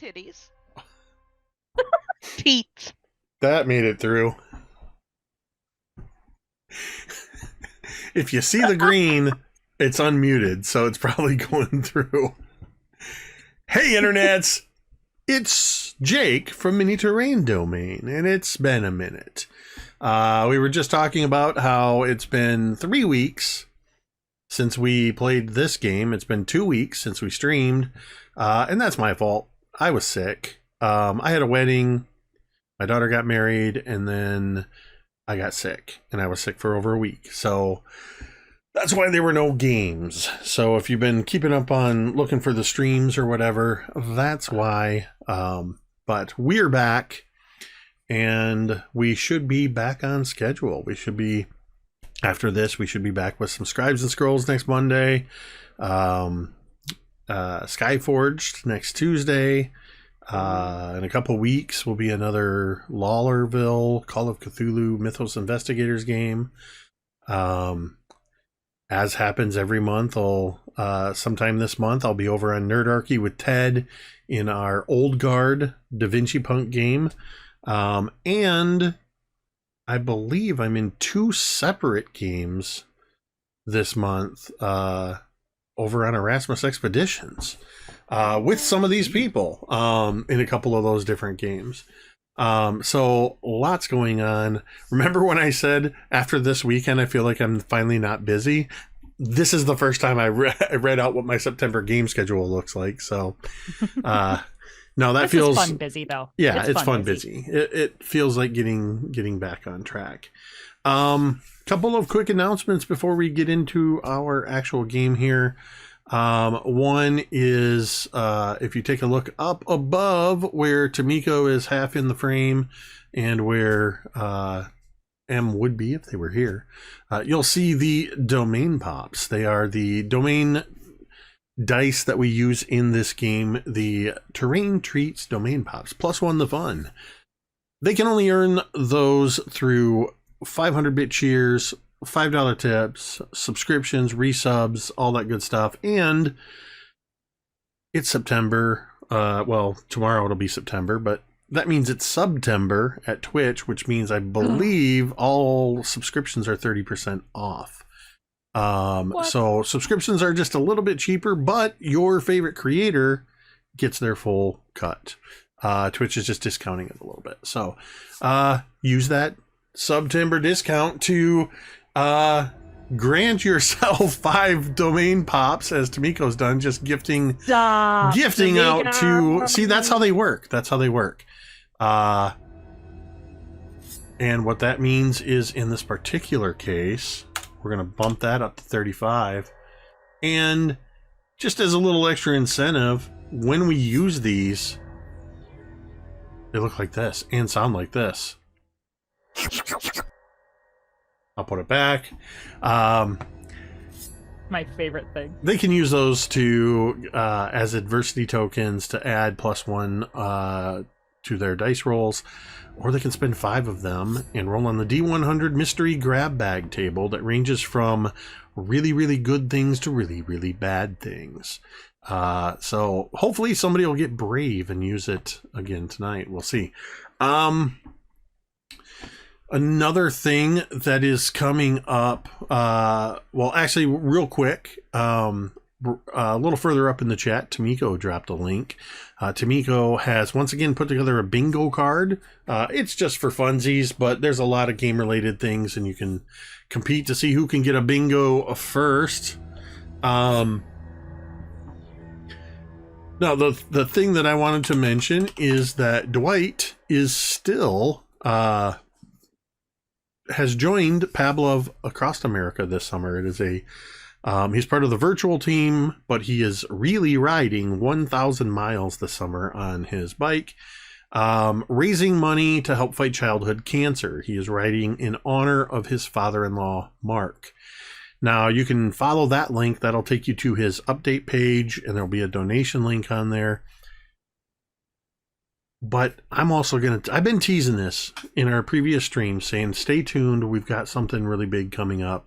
titties. Teats. That made it through. If you see the green, it's unmuted, so it's probably going through. Hey, internets! It's Jake from Mini Terrain Domain, and it's been a minute. We were just talking about how it's been 3 weeks since we played this game. It's been 2 weeks since we streamed, and that's my fault. I was sick. I had a wedding, my daughter got married, and then I got sick, and I was sick for over a week. So that's why there were no games. So if you've been keeping up on looking for the streams or whatever, that's why. But we're back, and we should be back on schedule. We should be, after this, we should be back with some Scribes and Scrolls next Monday. Skyforged next Tuesday. In a couple weeks will be another Lawlerville Call of Cthulhu Mythos Investigators game. As happens every month, sometime this month, I'll be over on Nerdarchy with Ted in our Old Guard Da Vinci Punk game. And I believe I'm in 2 separate games this month over on Erasmus Expeditions with some of these people in a couple of those different games. So lots going on. Remember when I said after this weekend I feel like I'm finally not busy? This is the first time I read out what my September game schedule looks like. So no, that feels fun busy though. Yeah, it's fun busy. It feels like getting back on track. Couple of quick announcements before we get into our actual game here. One is if you take a look up above where Tamiko is half in the frame and where M would be if they were here, you'll see the domain pops. They are the domain dice that we use in this game, the Terrain Treats domain pops, +1 the fun. They can only earn those through 500-bit cheers, $5 tips, subscriptions, resubs, all that good stuff. And it's September. Well, tomorrow it'll be September, but that means it's Subtember at Twitch, which means I believe all subscriptions are 30% off. So subscriptions are just a little bit cheaper, but your favorite creator gets their full cut. Twitch is just discounting it a little bit. So use that Subtember discount to grant yourself 5 domain pops, as Tamiko's done, just gifting out to, see, that's how they work. And what that means is, in this particular case, we're going to bump that up to 35. And just as a little extra incentive, when we use these, they look like this and sound like this. I'll put it back. My favorite thing. They can use those to as adversity tokens to add +1 to their dice rolls, or they can spend 5 of them and roll on the D100 mystery grab bag table that ranges from really, really good things to really, really bad things. So hopefully somebody will get brave and use it again tonight. We'll see. Another thing that is coming up, well, actually, real quick, a little further up in the chat, Tamiko dropped a link. Tamiko has once again put together a bingo card. It's just for funsies, but there's a lot of game-related things, and you can compete to see who can get a bingo first. Now, the thing that I wanted to mention is that Dwight is still has joined Pavlov Across America this summer. It is he's part of the virtual team, but he is really riding 1,000 miles this summer on his bike, raising money to help fight childhood cancer. He is riding in honor of his father-in-law, Mark. Now, you can follow that link. That'll take you to his update page, and there'll be a donation link on there. But I'm also I've been teasing this in our previous stream, saying stay tuned. We've got something really big coming up.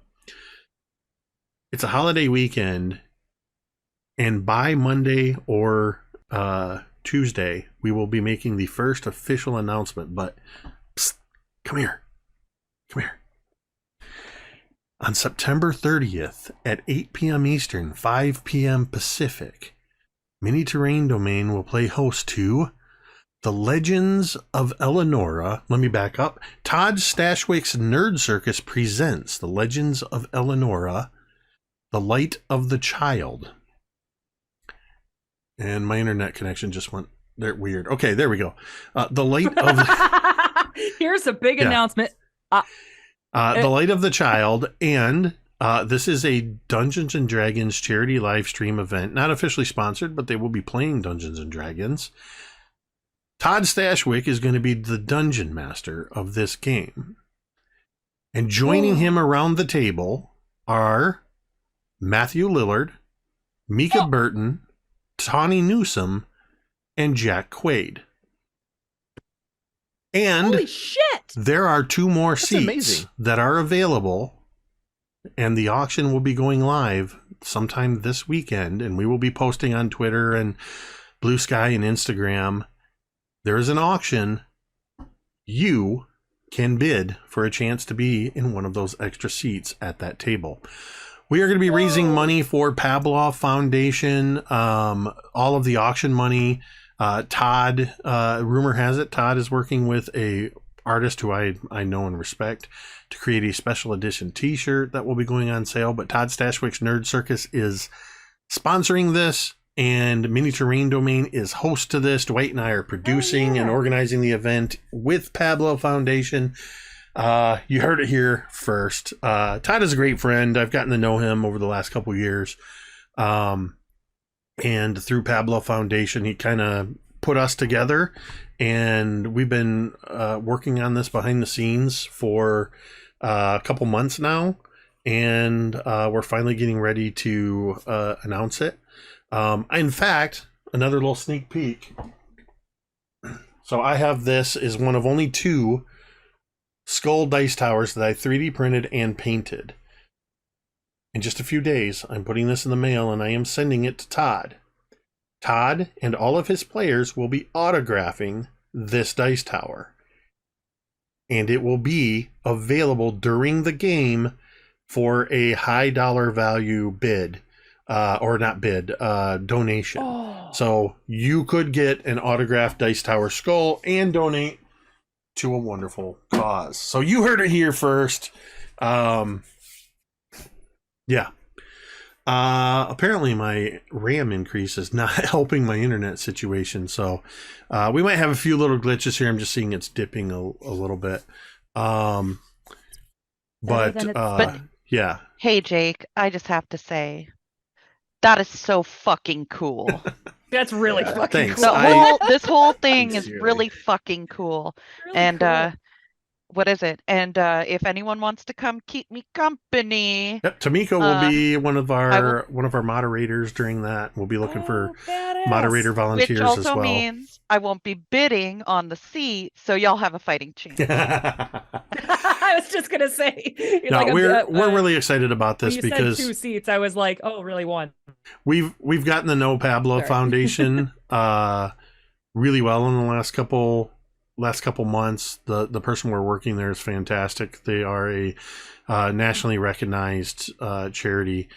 It's a holiday weekend, and by Monday or Tuesday, we will be making the first official announcement. But psst, come here. On September 30th at 8 p.m. Eastern, 5 p.m. Pacific, Mini Terrain Domain will play host to The Legends of Eleonora. Let me back up. Todd Stashwick's Nerd Circus presents The Legends of Eleonora, The Light of the Child. And my internet connection just went there weird. Okay, there we go. The Light of... Here's a big announcement. The Light of the Child, and this is a Dungeons and Dragons charity live stream event. Not officially sponsored, but they will be playing Dungeons and Dragons. Todd Stashwick is going to be the dungeon master of this game. And joining him around the table are Matthew Lillard, Mika Burton, Tawny Newsom, and Jack Quaid. And holy shit! There are 2 more seats amazing. That are available, and the auction will be going live sometime this weekend, and we will be posting on Twitter and Blue Sky and Instagram. There is an auction. You can bid for a chance to be in one of those extra seats at that table. We are going to be raising money for Pavlov Foundation. All of the auction money. Todd, rumor has it, Todd is working with a artist who I know and respect to create a special edition t-shirt that will be going on sale. But Todd Stashwick's Nerd Circus is sponsoring this, and Mini Terrain Domain is host to this. Dwight and I are producing and organizing the event with Pablo Foundation. You heard it here first. Todd is a great friend. I've gotten to know him over the last couple years. And through Pablo Foundation, he kind of put us together, and we've been working on this behind the scenes for a couple months now, and we're finally getting ready to announce it. In fact, another little sneak peek. So I have this is one of only 2 skull dice towers that I 3D printed and painted. In just a few days, I'm putting this in the mail, and I am sending it to Todd. Todd and all of his players will be autographing this dice tower. And it will be available during the game for a high dollar value bid. Donation. Oh. So you could get an autographed dice tower skull and donate to a wonderful cause. So you heard it here first. Yeah. Apparently my RAM increase is not helping my internet situation. So we might have a few little glitches here. I'm just seeing it's dipping a little bit. But yeah. Hey, Jake, I just have to say, that is so fucking cool. That's really fucking thanks. cool. This whole thing is Sincerely. really fucking cool. Really And cool. what is it? And if anyone wants to come keep me company, Yep, Tamika will be one of our will- moderators during that. We'll be looking for badass. moderator which volunteers as also well. means I won't be bidding on the seat, so y'all have a fighting chance. I was just gonna say. You're No, like, we're really excited about when this you because said 2 seats. I was like, oh, really 1. we've gotten to know Pablo Sorry. Foundation really well in the last couple months. The person we're working there is fantastic. They are a nationally recognized charity,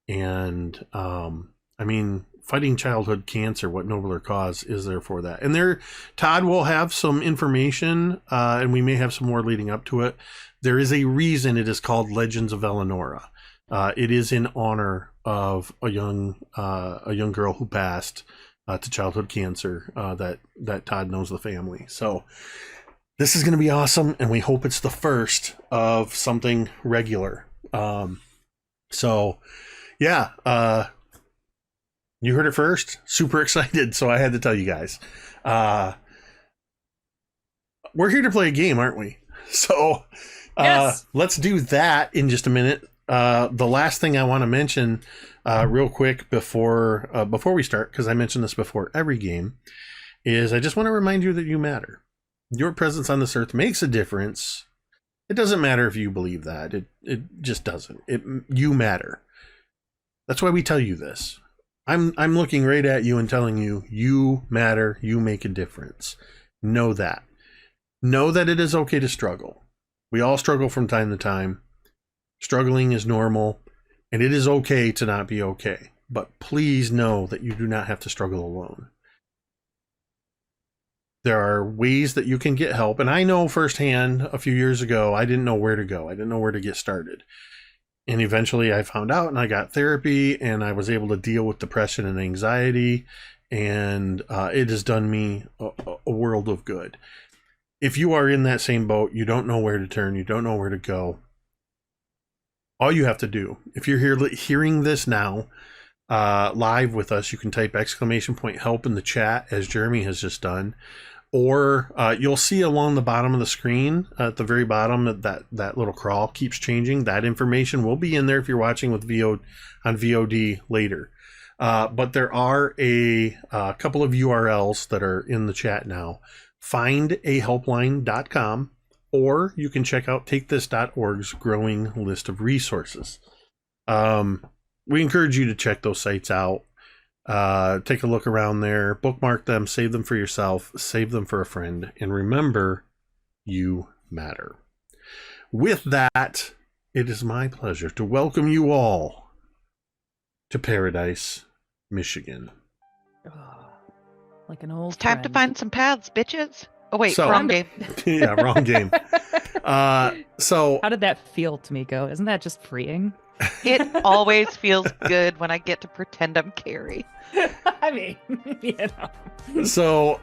and I mean, fighting childhood cancer, what nobler cause is there for that? And Todd will have some information, and we may have some more leading up to it. There is a reason it is called Legends of Eleonora. It is in honor of a young girl who passed to childhood cancer. That Todd knows the family. So this is going to be awesome, and we hope it's the first of something regular. So yeah, you heard it first. Super excited, so I had to tell you guys. We're here to play a game, aren't we? So Yes. let's do that in just a minute. The last thing I want to mention real quick before we start, because I mentioned this before every game, is I just want to remind you that you matter. Your presence on this earth makes a difference. It doesn't matter if you believe that. It just doesn't. You matter. That's why we tell you this. I'm looking right at you and telling you, you matter, you make a difference. Know that. Know that it is okay to struggle. We all struggle from time to time. Struggling is normal, and it is okay to not be okay. But please know that you do not have to struggle alone. There are ways that you can get help, and I know firsthand a few years ago, I didn't know where to go. I didn't know where to get started. And eventually I found out and I got therapy and I was able to deal with depression and anxiety, and it has done me a world of good. If you are in that same boat, you don't know where to turn, you don't know where to go, all you have to do, if you're hearing this now live with us, you can type !help in the chat, as Jeremy has just done. Or you'll see along the bottom of the screen, at the very bottom, that little crawl keeps changing. That information will be in there if you're watching with on VOD later. But there are a couple of URLs that are in the chat now. Findahelpline.com, or you can check out takethis.org's growing list of resources. We encourage you to check those sites out. Take a look around there, bookmark them, save them for yourself, save them for a friend, and remember, you matter. With that, it is my pleasure to welcome you all to Paradise, Michigan. Like an old It's time to friend. find some paths, bitches. Oh wait, So- wrong game. Yeah, wrong game. So How did that feel, Tamiko? Isn't that just freeing? It always feels good when I get to pretend I'm Carrie. I mean, you know. So,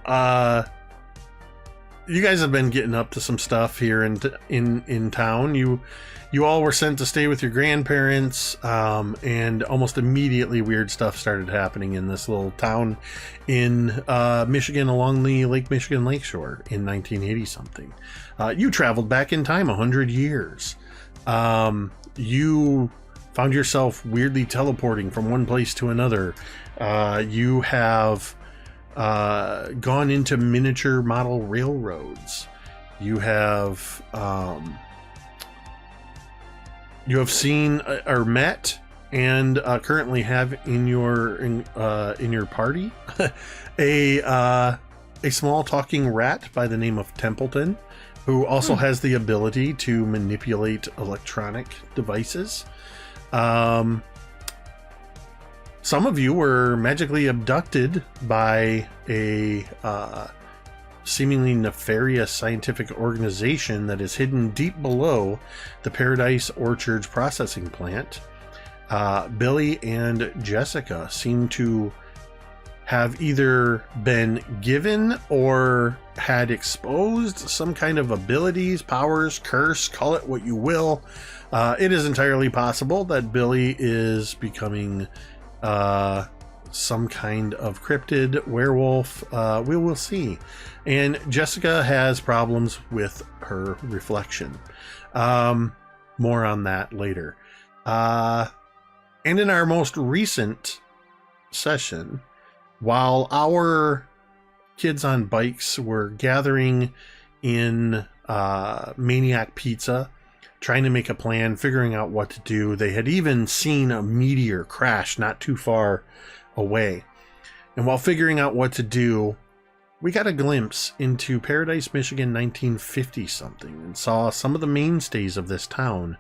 you guys have been getting up to some stuff here in town. You all were sent to stay with your grandparents, and almost immediately weird stuff started happening in this little town in Michigan along the Lake Michigan Lakeshore in 1980 something. You traveled back in time 100 years. You found yourself weirdly teleporting from one place to another. You have gone into miniature model railroads. You have seen or met and currently have in your party a small talking rat by the name of Templeton, who also has the ability to manipulate electronic devices. Some of you were magically abducted by a seemingly nefarious scientific organization that is hidden deep below the Paradise Orchards processing plant. Billy and Jessica seem to have either been given or had exposed some kind of abilities, powers, curse, call it what you will. It is entirely possible that Billy is becoming some kind of cryptid werewolf. We will see. And Jessica has problems with her reflection. More on that later. And in our most recent session, while our kids on bikes were gathering in Maniac Pizza, trying to make a plan, figuring out what to do, they had even seen a meteor crash not too far away. And while figuring out what to do, we got a glimpse into Paradise, Michigan 1950 something, and saw some of the mainstays of this town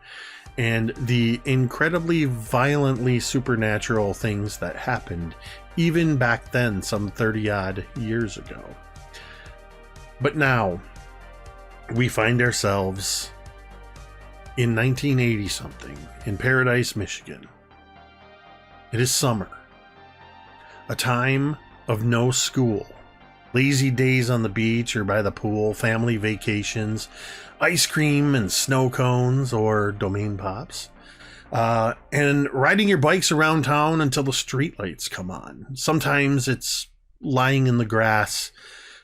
and the incredibly violently supernatural things that happened even back then, some 30 odd years ago. But now we find ourselves in 1980 something in Paradise, Michigan. It is summer, a time of no school, lazy days on the beach or by the pool, family vacations, ice cream and snow cones or domain pops, and riding your bikes around town until the streetlights come on. Sometimes it's lying in the grass,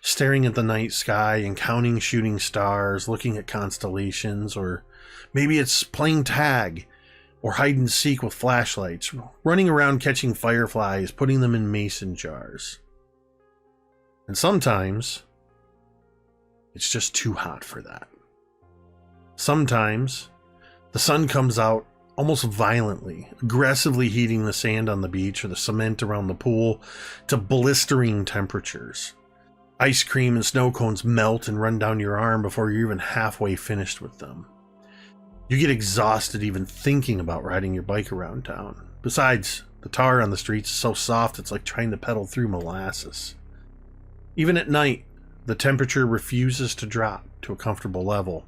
staring at the night sky and counting shooting stars, looking at constellations, or maybe it's playing tag or hide and seek with flashlights, running around catching fireflies, putting them in mason jars. And sometimes it's just too hot for that. Sometimes the sun comes out almost violently, aggressively heating the sand on the beach or the cement around the pool to blistering temperatures. Ice cream and snow cones melt and run down your arm before you're even halfway finished with them. You get exhausted even thinking about riding your bike around town. Besides, the tar on the streets is so soft it's like trying to pedal through molasses. Even at night, the temperature refuses to drop to a comfortable level.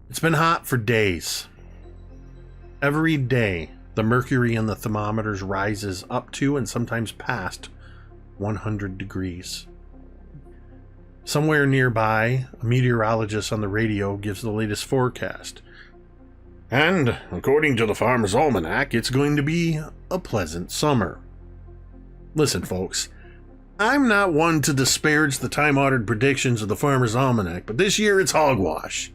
It's been hot for days. Every day, the mercury in the thermometers rises up to and sometimes past 100 degrees. Somewhere nearby, a meteorologist on the radio gives the latest forecast. And, according to the Farmer's Almanac, it's going to be a pleasant summer. Listen, folks, I'm not one to disparage the time-honored predictions of the Farmer's Almanac, but this year it's hogwash.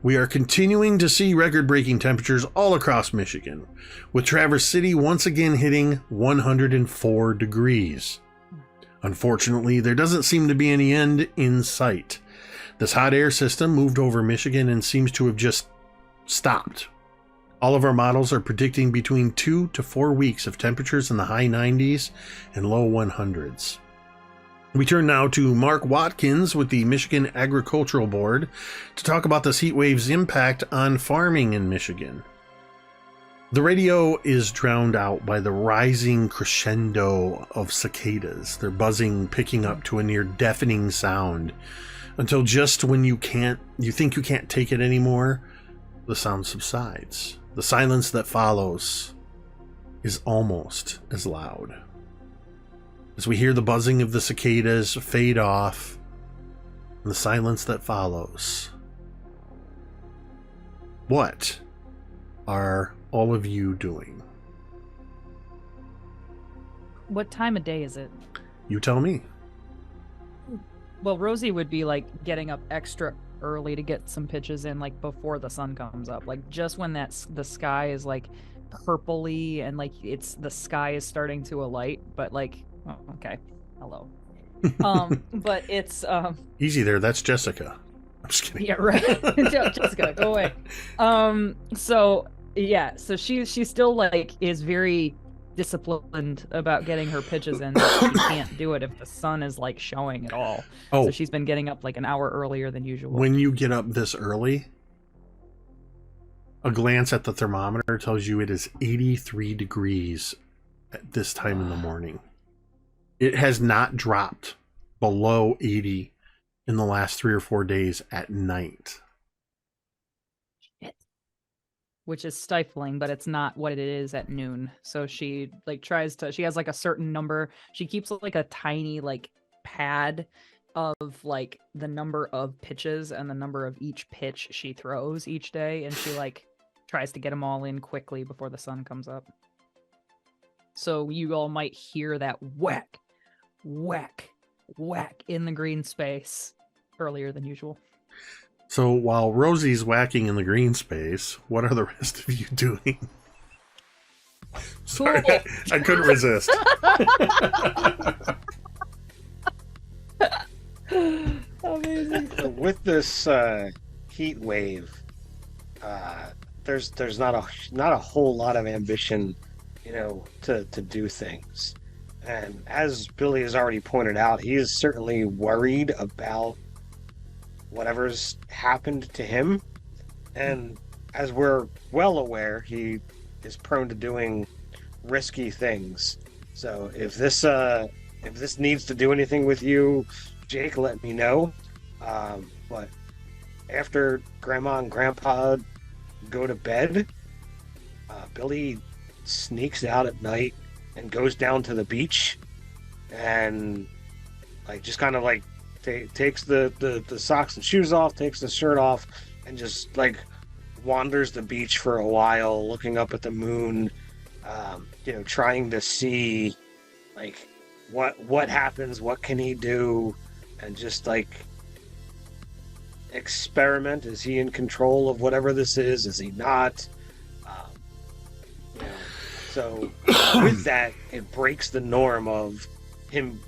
We are continuing to see record-breaking temperatures all across Michigan, with Traverse City once again hitting 104 degrees. Unfortunately, there doesn't seem to be any end in sight. This hot air system moved over Michigan and seems to have just stopped. All of our models are predicting between 2 to 4 weeks of temperatures in the high 90s and low 100s. We turn now to Mark Watkins with the Michigan Agricultural Board to talk about this heat wave's impact on farming in Michigan. The radio is drowned out by the rising crescendo of cicadas, their buzzing picking up to a near deafening sound, until just when you think you can't take it anymore, the sound subsides. The silence that follows is almost as loud. As we hear the buzzing of the cicadas fade off, and the silence that follows, what are all of you doing? What time of day is it? You tell me. Well, Rosie would be like getting up extra early to get some pitches in, like before the sun comes up, like just when the sky is like purpley and like the sky is starting to alight, but like, oh, okay, hello. But it's easy there. That's Jessica. I'm just kidding. Yeah, right. Jessica, go away. So yeah, so she still like is very disciplined about getting her pitches in. She can't do it if the sun is like showing at all. Oh, so she's been getting up like an hour earlier than usual. When you get up this early, a glance at the thermometer tells you it is 83 degrees at this time in the morning. It has not dropped below 80 in the last 3 or 4 days at night. Which is stifling, but it's not what it is at noon. So she like she has like a certain number. She keeps like a tiny like pad of like the number of pitches and the number of each pitch she throws each day. And she like tries to get them all in quickly before the sun comes up. So you all might hear that whack, whack, whack in the green space earlier than usual. So while Rosie's whacking in the green space, what are the rest of you doing? Sorry, Cool. I couldn't resist. Amazing. So with this heat wave, there's not a whole lot of ambition, to do things. And as Billy has already pointed out, he is certainly worried about whatever's happened to him. And as we're well aware, he is prone to doing risky things. So if this needs to do anything with you, Jake, let me know. But after Grandma and Grandpa go to bed, Billy sneaks out at night and goes down to the beach and just kind of takes the socks and shoes off, takes the shirt off, and just wanders the beach for a while, looking up at the moon, trying to see what happens, what can he do, and just experiment. Is he in control of whatever this is? Is he not? So with that, it breaks the norm of him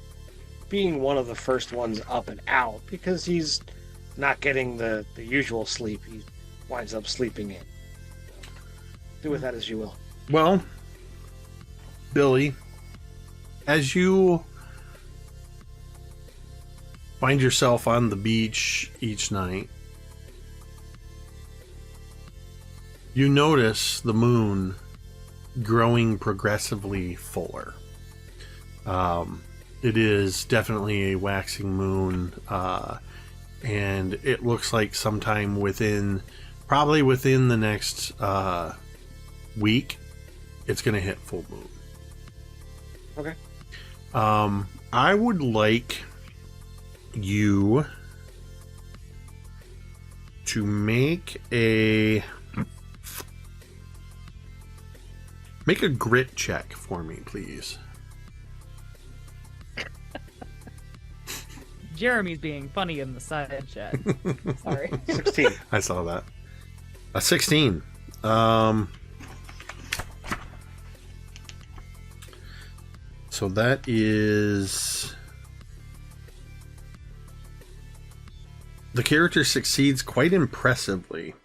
being one of the first ones up and out, because he's not getting the usual sleep. He winds up sleeping in. Do with that as you will. Well, Billy, as you find yourself on the beach each night, you notice the moon growing progressively fuller. It is definitely a waxing moon, and it looks like sometime probably within the next week, it's going to hit full moon. Okay. I would like you to make a grit check for me, please. Jeremy's being funny in the side chat. Sorry. 16. I saw that. A 16. So that is... The character succeeds quite impressively.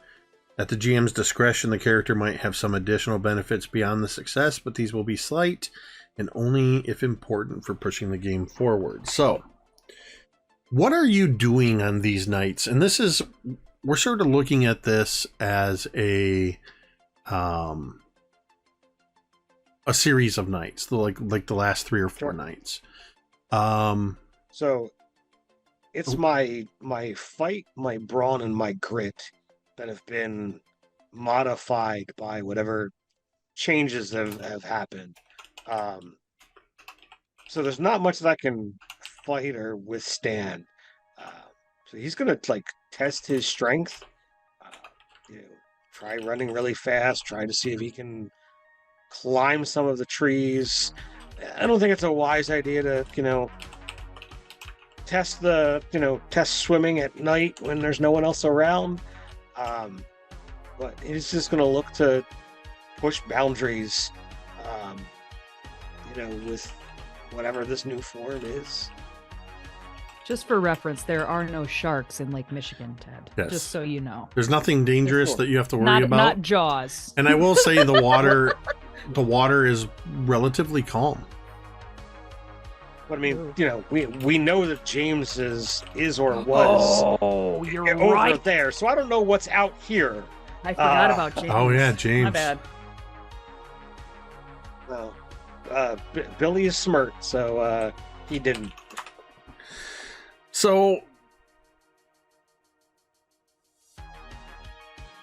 At the GM's discretion, the character might have some additional benefits beyond the success, but these will be slight and only if important for pushing the game forward. So, what are you doing on these nights? And we're sort of looking at this as a series of nights, like the last 3 or 4 nights. So it's my fight, my brawn, and my grit that have been modified by whatever changes have happened. So there's not much that I can fight or withstand. So he's gonna test his strength. Try running really fast. Try to see if he can climb some of the trees. I don't think it's a wise idea to test swimming at night when there's no one else around. But he's just gonna look to push boundaries. With whatever this new form is. Just for reference, there are no sharks in Lake Michigan, Ted. Yes. Just so you know. There's nothing dangerous that you have to worry about. Not Jaws. And I will say the water is relatively calm. But I mean, we know that James is or was over there, so I don't know what's out here. I forgot about James. Oh yeah, James. My bad. Well, Billy is smart, so he didn't. So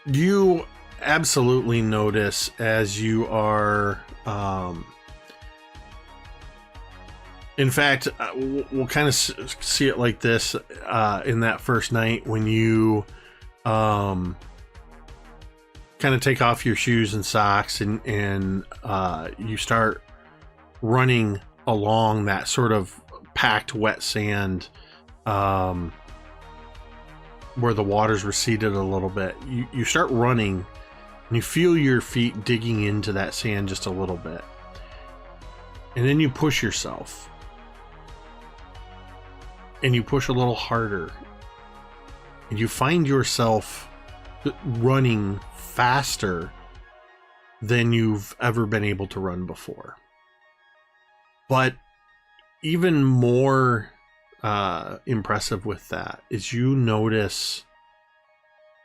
you absolutely notice as you are in fact, we'll kind of see it like this in that first night when you kind of take off your shoes and socks and you start running along that sort of packed wet sand where the water's receded a little bit. You start running and you feel your feet digging into that sand just a little bit. And then you push yourself. And you push a little harder. And you find yourself running faster than you've ever been able to run before. But even more impressive with that is you notice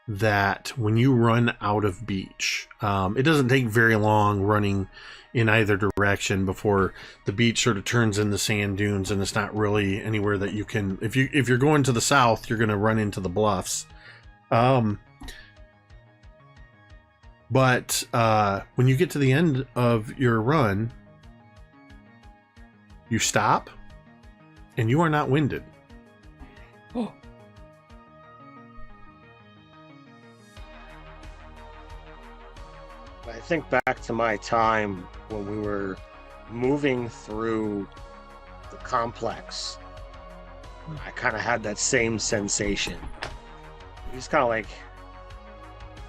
that when you run out of beach, it doesn't take very long running in either direction before the beach sort of turns into sand dunes, and it's not really anywhere that you can. If you're going to the south, you're going to run into the bluffs. But when you get to the end of your run, you stop, and you are not winded. Oh. I think back to my time when we were moving through the complex. I kind of had that same sensation. He just kind of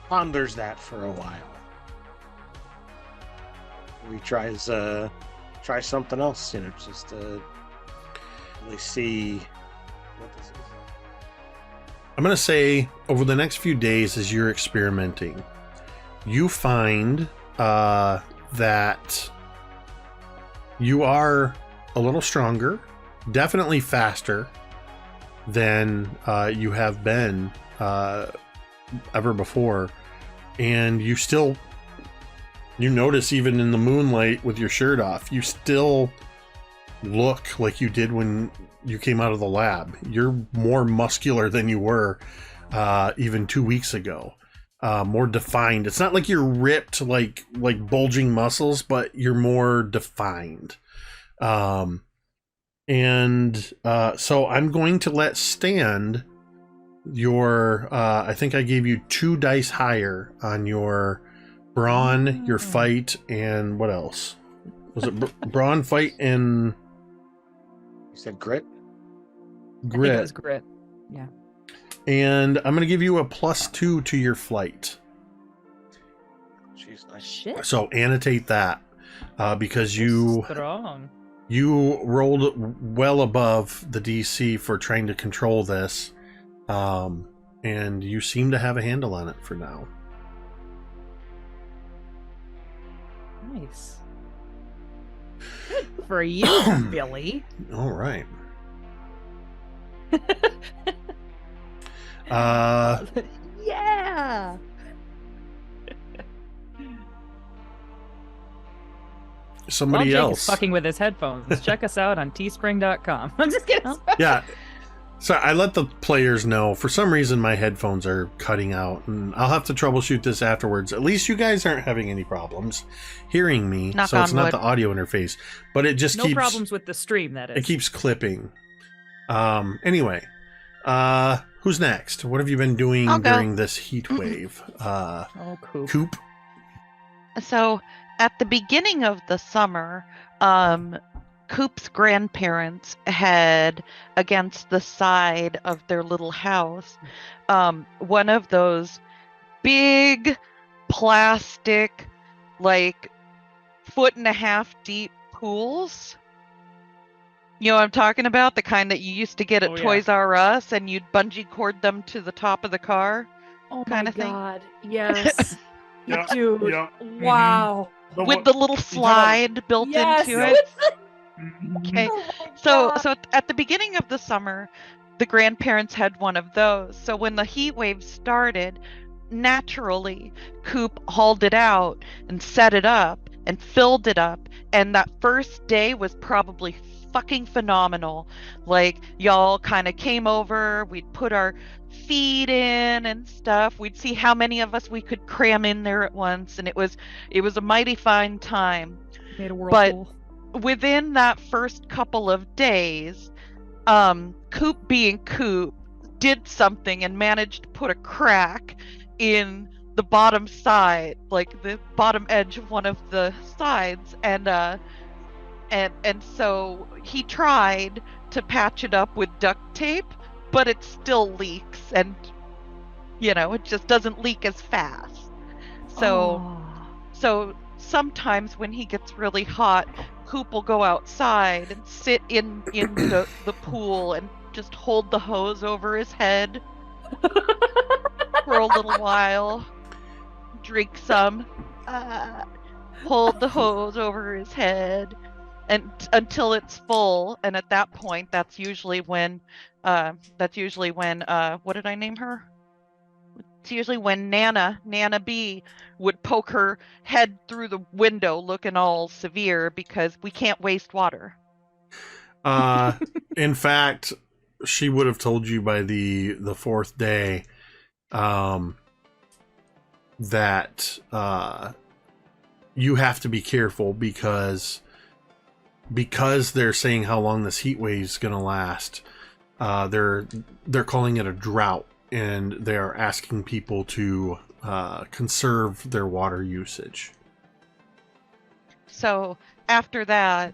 ponders that for a while. He tries something else, just to really see what this is. I'm going to say over the next few days as you're experimenting, you find that you are a little stronger, definitely faster than you have been ever before, and you notice even in the moonlight with your shirt off, you still look like you did when you came out of the lab. You're more muscular than you were even 2 weeks ago. More defined. It's not like you're ripped like bulging muscles, but you're more defined. So I'm going to let stand your I think I gave you 2 dice higher on your brawn, your fight, and what else? Was it brawn, fight, and You said grit? I think grit? it was grit. Yeah. And I'm going to give you a +2 to your flight. Jeez, nice. Shit. So annotate that because you Strong. rolled well above the DC for trying to control this, and you seem to have a handle on it for now. Nice. Good for you, Billy. All right. Yeah. Somebody Jake else. is fucking with his headphones. Check us out on teespring.com. I'm just kidding. Yeah. So I let the players know, for some reason my headphones are cutting out, and I'll have to troubleshoot this afterwards. At least you guys aren't having any problems hearing me. Knock so it's on not wood. the audio interface, but it just No keeps problems with the stream, that is. it keeps clipping. Anyway, who's next? What have you been doing I'll go. during this heat wave? Oh, cool. Coop. So at the beginning of the summer, Coop's grandparents had, against the side of their little house, one of those big plastic, like 1.5 foot deep pools. You know what I'm talking about? The kind that you used to get at Oh, yeah. Toys R Us, and you'd bungee cord them to the top of the car. Oh Kinda my thing. god. Yes. Yeah, Dude. yeah. Wow. The With one- the little talking about- slide built Yes. into it. Mhm. Okay. Oh my So God. so at the beginning of the summer, the grandparents had one of those. So when the heat wave started, naturally, Coop hauled it out and set it up and filled it up. And that first day was probably fucking phenomenal. Like, y'all kind of came over, we'd put our feet in and stuff. We'd see how many of us we could cram in there at once, and it was a mighty fine time. Made a But whirlpool. within that first couple of days, Coop being Coop did something and managed to put a crack in the bottom side, like the bottom edge of one of the sides, and so he tried to patch it up with duct tape, but it still leaks, and it just doesn't leak as fast. Oh. So sometimes when he gets really hot, Coop will go outside and sit in the pool and just hold the hose over his head for a little while, drink some, hold the hose over his head, and until it's full. And at that point, that's usually when what did I name her? It's usually when Nana B would poke her head through the window looking all severe, because we can't waste water. In fact, she would have told you by the fourth day that you have to be careful because they're saying how long this heat wave is going to last. They're calling it a drought, and they're asking people to conserve their water usage. So after that,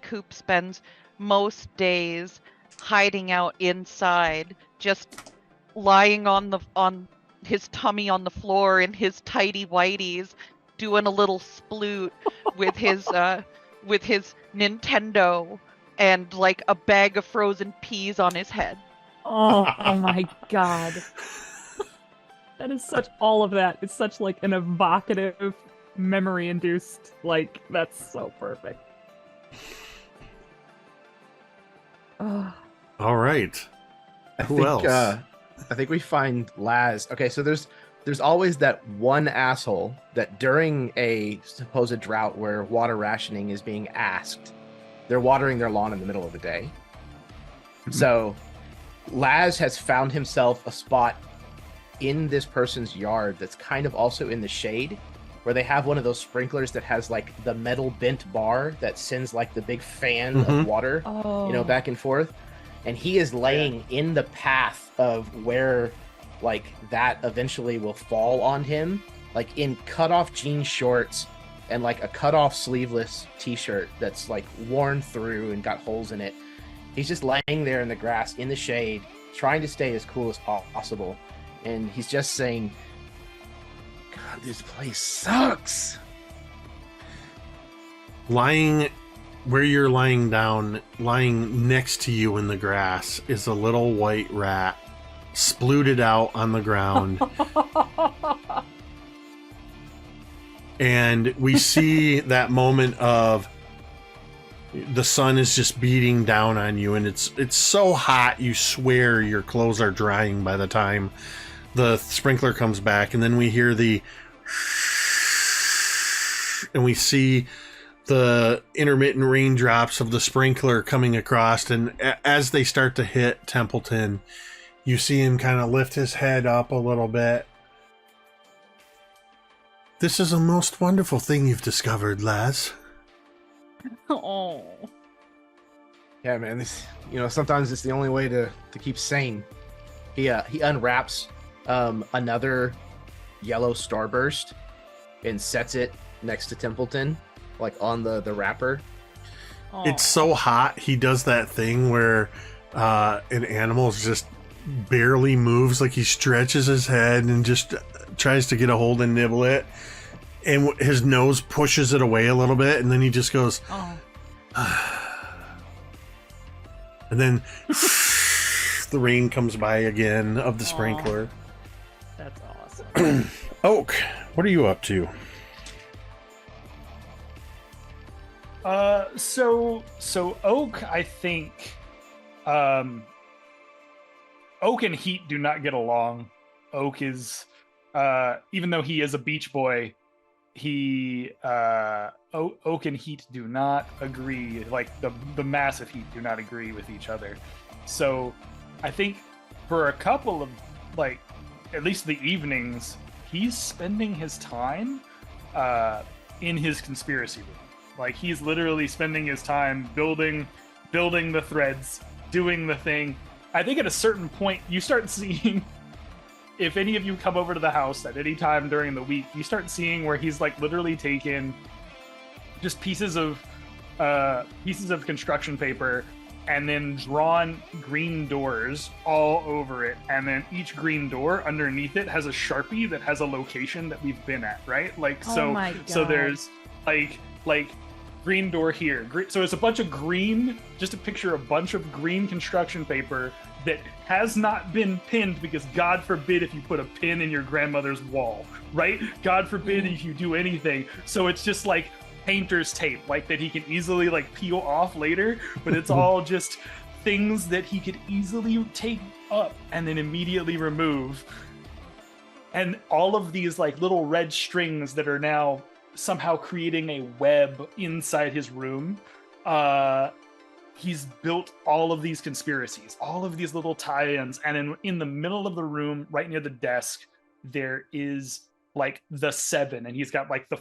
Coop spends most days hiding out inside, just lying on his tummy on the floor in his tighty whities, doing a little sploot with his Nintendo and like a bag of frozen peas on his head. Oh my god. That is such all of that. It's such like an evocative, memory-induced. Like that's so perfect. Oh. All right. I Who think, else? I think we find Laz. Okay, so there's always that one asshole that during a supposed drought where water rationing is being asked, they're watering their lawn in the middle of the day. So Laz has found himself a spot in this person's yard that's kind of also in the shade, where they have one of those sprinklers that has like the metal bent bar that sends like the big fan of water, back and forth. And he is laying in the path of where like that eventually will fall on him, like in cut-off jean shorts and like a cut-off sleeveless t-shirt that's like worn through and got holes in it. He's just laying there in the grass in the shade, trying to stay as cool as possible. And he's just saying, God, this place sucks. Lying where you're lying down, lying next to you in the grass, is a little white rat splooted out on the ground. And we see that moment of the sun is just beating down on you, and it's so hot you swear your clothes are drying by the time the sprinkler comes back. And then we hear and we see the intermittent raindrops of the sprinkler coming across, and as they start to hit Templeton, you see him kind of lift his head up a little bit. This is a most wonderful thing you've discovered, Laz. Oh. Yeah, man. This, sometimes it's the only way to keep sane. He unwraps another yellow starburst and sets it next to Templeton, like on the wrapper. Aw. It's so hot. He does that thing where an animal just barely moves, like he stretches his head and just tries to get a hold and nibble it, and his nose pushes it away a little bit, and then he just goes, and then the rain comes by again of the sprinkler. That's awesome. Oak, what are you up to? So Oak, I think, Oak and Heat do not get along. Oak is, even though he is a beach boy, Oak and Heat do not agree. Like the massive Heat do not agree with each other. So I think for a couple of, like, at least the evenings, he's spending his time in his conspiracy room. Like, he's literally spending his time building the threads, doing the thing. I think at a certain point, you start seeing, if any of you come over to the house at any time during the week, you start seeing where he's like literally taken just pieces of construction paper and then drawn green doors all over it, and then each green door underneath it has a Sharpie that has a location that we've been at, right? Like, so there's like green door here. So it's a bunch of green, just to picture a bunch of green construction paper that has not been pinned, because God forbid if you put a pin in your grandmother's wall, right? God forbid if you do anything. So it's just like painter's tape, like that he can easily like peel off later, but it's all just things that he could easily take up and then immediately remove. And all of these like little red strings that are now somehow creating a web inside his room. He's built all of these conspiracies, all of these little tie-ins, and in the middle of the room, right near the desk, there is like the 7, and he's got like the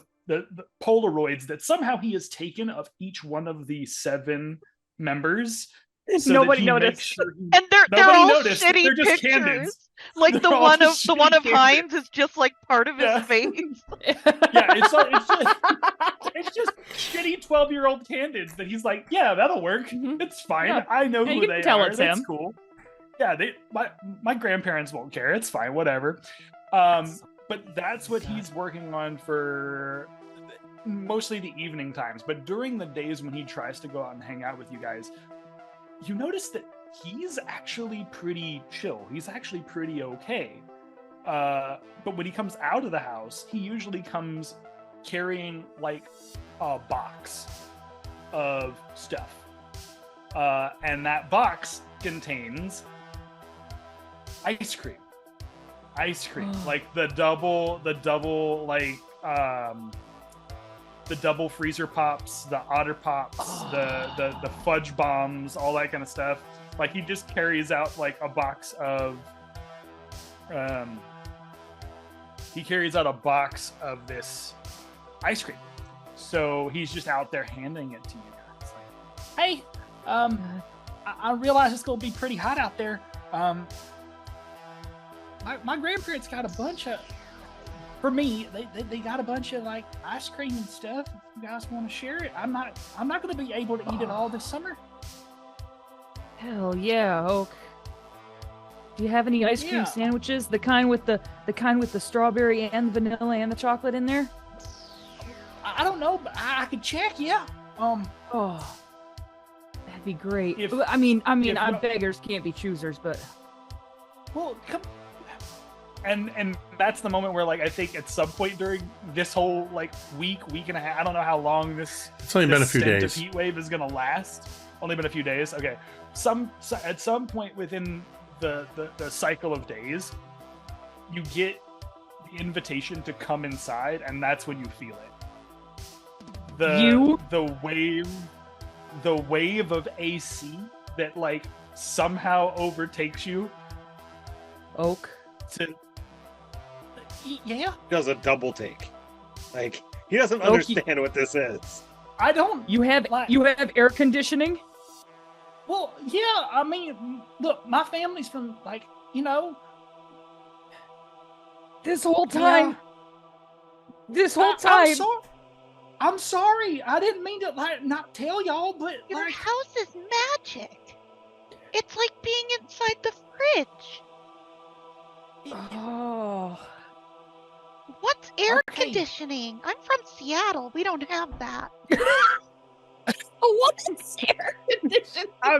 Polaroids that somehow he has taken of each one of the 7 members. So Nobody noticed. Sure And they're all noticed. shitty They're just pictures. candids. Like They're the all one just of shitty Heinz is just like part of his face. Yeah, it's just shitty 12-year-old candids that he's like, yeah, that'll work. Mhm. It's fine. Yeah. I know Yeah, who you they can tell are. it's That's him. cool. Yeah, my grandparents won't care. It's fine, whatever. But that's what he's working on for mostly the evening times. But during the days when he tries to go out and hang out with you guys, you notice that he's actually pretty chill. He's actually pretty okay. But when he comes out of the house, he usually comes carrying like a box of stuff. And that box contains ice cream. Like the double like the double freezer pops, the otter pops, the fudge bombs, all that kind of stuff. Like he just carries out like a box of this ice cream. So he's just out there handing it to you guys. Like, hey, I realize it's gonna be pretty hot out there. My grandparents got a bunch of, for me, they got a bunch of like ice cream and stuff. If you guys want to share it, I'm not gonna be able to eat it all this summer. Hell yeah, Oak. Do you have any ice cream sandwiches? The kind with the strawberry and the vanilla and the chocolate in there? I don't know, but I could check. Yeah. Oh, that'd be great. If beggars can't be choosers, but well, come. And that's the moment where, like, I think at some point during this whole like week and a half, I don't know how long it's only been a few days. Of heat wave is gonna last. Only been a few days. Okay. At some point within the cycle of days, you get the invitation to come inside, and that's when you feel it. The wave of AC that like somehow overtakes you. Oak. Yeah. Does a double take. Like he doesn't understand what this is. I don't. You have air conditioning? Well, yeah. I mean, look, my family's from like, this whole time. Yeah. This whole time. I'm sorry. I didn't mean to like not tell y'all, but Your like, house is magic. It's like being inside the fridge. Oh. What's air Okay. conditioning? I'm from Seattle. We don't have that. What is air conditioning? I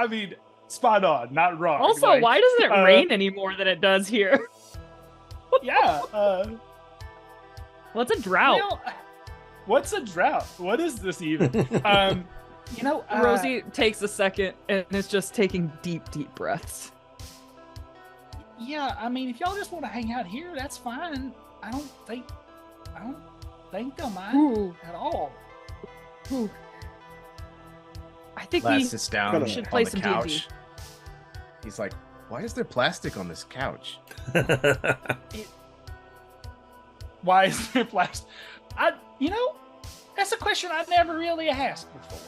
mean, spot on, not wrong. Also, like, why doesn't it rain any more than it does here? Yeah. What's a drought? What's a drought? What is this even? Rosie takes a second and is just taking deep breaths. Yeah, I mean, if y'all just want to hang out here, that's fine. I don't think they'll mind at all. Ooh. I think Laz we sits down should on play the some couch. D&D. He's like, "Why is there plastic on this couch?" Why is there plastic? That's a question I never really asked before.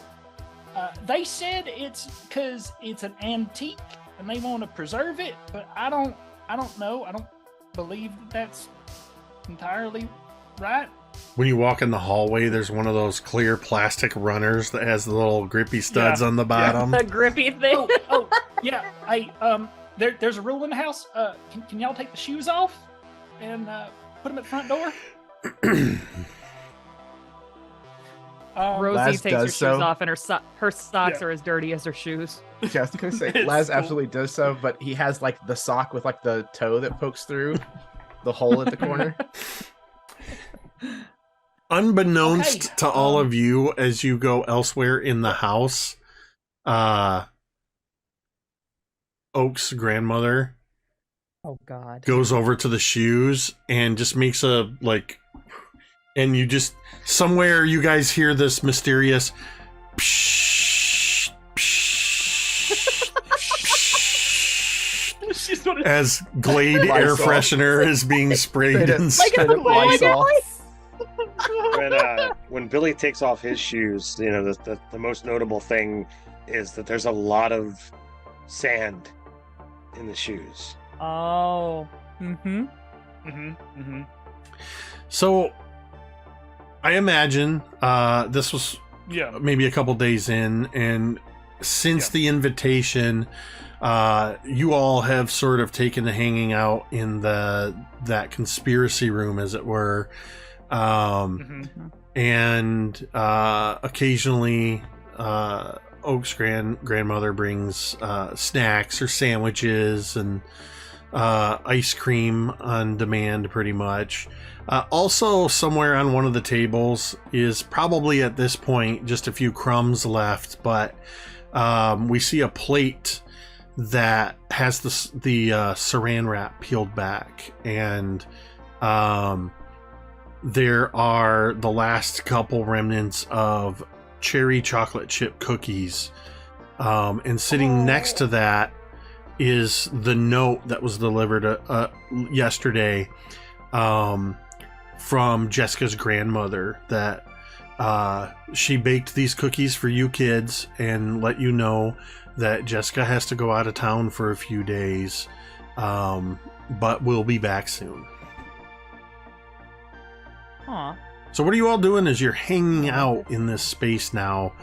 They said it's because it's an antique and they want to preserve it, but I don't know. I don't believe that's entirely right. When you walk in the hallway, there's one of those clear plastic runners that has the little grippy studs on the bottom. The grippy thing. Yeah. Hey, there's a rule in the house. Can y'all take the shoes off and put them at the front door? Rosie Laz takes her does shoes so. off, and her socks are as dirty as her shoes. Yeah, I was gonna say It's Laz cool. absolutely does so, but he has like the sock with like the toe that pokes through the hole at the corner. Unbeknownst Okay, to all of you, as you go elsewhere in the house, Oak's grandmother Oh God. goes over to the shoes and just makes a like, and you just somewhere you guys hear this mysterious psh, psh, psh, She's sort of as Glade air Lysol. fstraight is being sprayed Straight inside. up Lysol. When Billy takes off his shoes, the most notable thing is that there's a lot of sand in the shoes. Oh. Mm-hmm. So I imagine this was yeah. maybe a couple days in, and since the invitation, you all have sort of taken to hanging out in that conspiracy room, as it were, and occasionally Oak's grandmother brings snacks or sandwiches and ice cream on demand, pretty much. Also, somewhere on one of the tables is probably at this point just a few crumbs left, but we see a plate that has the saran wrap peeled back, and there are the last couple remnants of cherry chocolate chip cookies, and sitting next to that is the note that was delivered yesterday from Jessica's grandmother, that she baked these cookies for you kids and let you know that Jessica has to go out of town for a few days, but we'll be back soon. Aw. So what are you all doing as you're hanging out in this space now?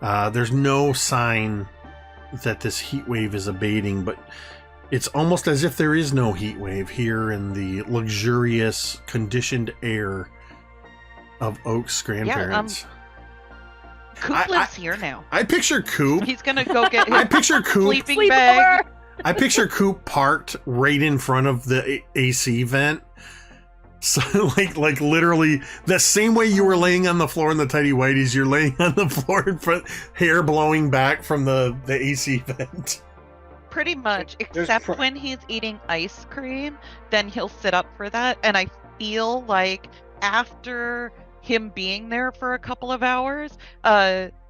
There's no sign that this heat wave is abating, but it's almost as if there is no heat wave here in the luxurious, conditioned air of Oak's grandparents. Coop lives here now. I picture Coop. He's gonna go get his I picture Coop. sleeping bag. I picture Coop parked right in front of the AC vent. So like literally the same way you were laying on the floor in the tidy whities, you're laying on the floor in front, hair blowing back from the AC vent. Pretty much, except when he's eating ice cream, then he'll sit up for that. And I feel like after him being there for a couple of hours,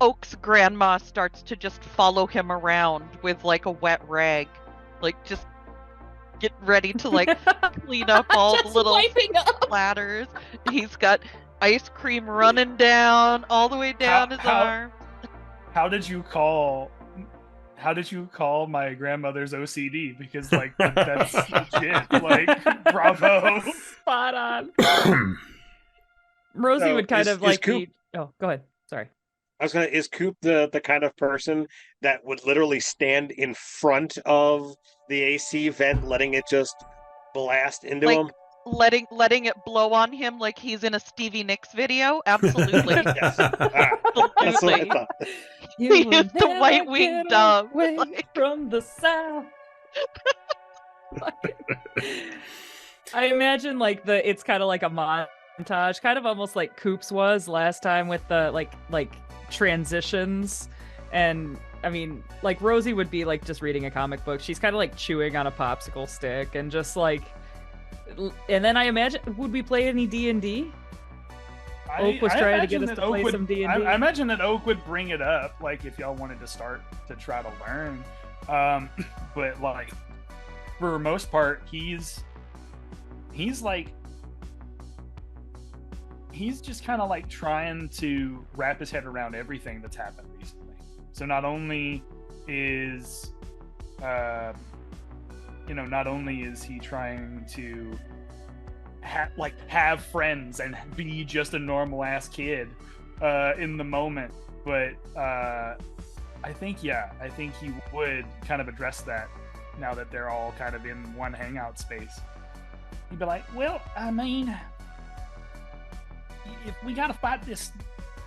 Oak's grandma starts to just follow him around with like a wet rag, like just get ready to like clean up all the little splatters. He's got ice cream running down all the way down his arm. How did you call my grandmother's OCD? Because like that's legit. Like, bravo. Spot on. Rosie would kind of like Coop, oh, go ahead. Sorry. Is Coop the kind of person that would literally stand in front of the AC vent, letting it just blast into him? Letting it blow on him like he's in a Stevie Nicks video? Absolutely. Yes. That's what I thought. He is the white-winged dove. From the south. I imagine like it's kind of like a montage, kind of almost like Coop's was last time with the like transitions. And I mean, like Rosie would be like just reading a comic book. She's kind of like chewing on a popsicle stick and just like, and then I imagine, would we play any D&D? Oak was trying to get us to play some D&D. I imagine that Oak would bring it up, like if y'all wanted to start to try to learn. But like, for the most part, he's just kind of like trying to wrap his head around everything that's happened recently. So not only is he trying to have friends and be just a normal ass kid in the moment, but I think he would kind of address that now that they're all kind of in one hangout space. He'd be like, well, I mean, if we gotta fight this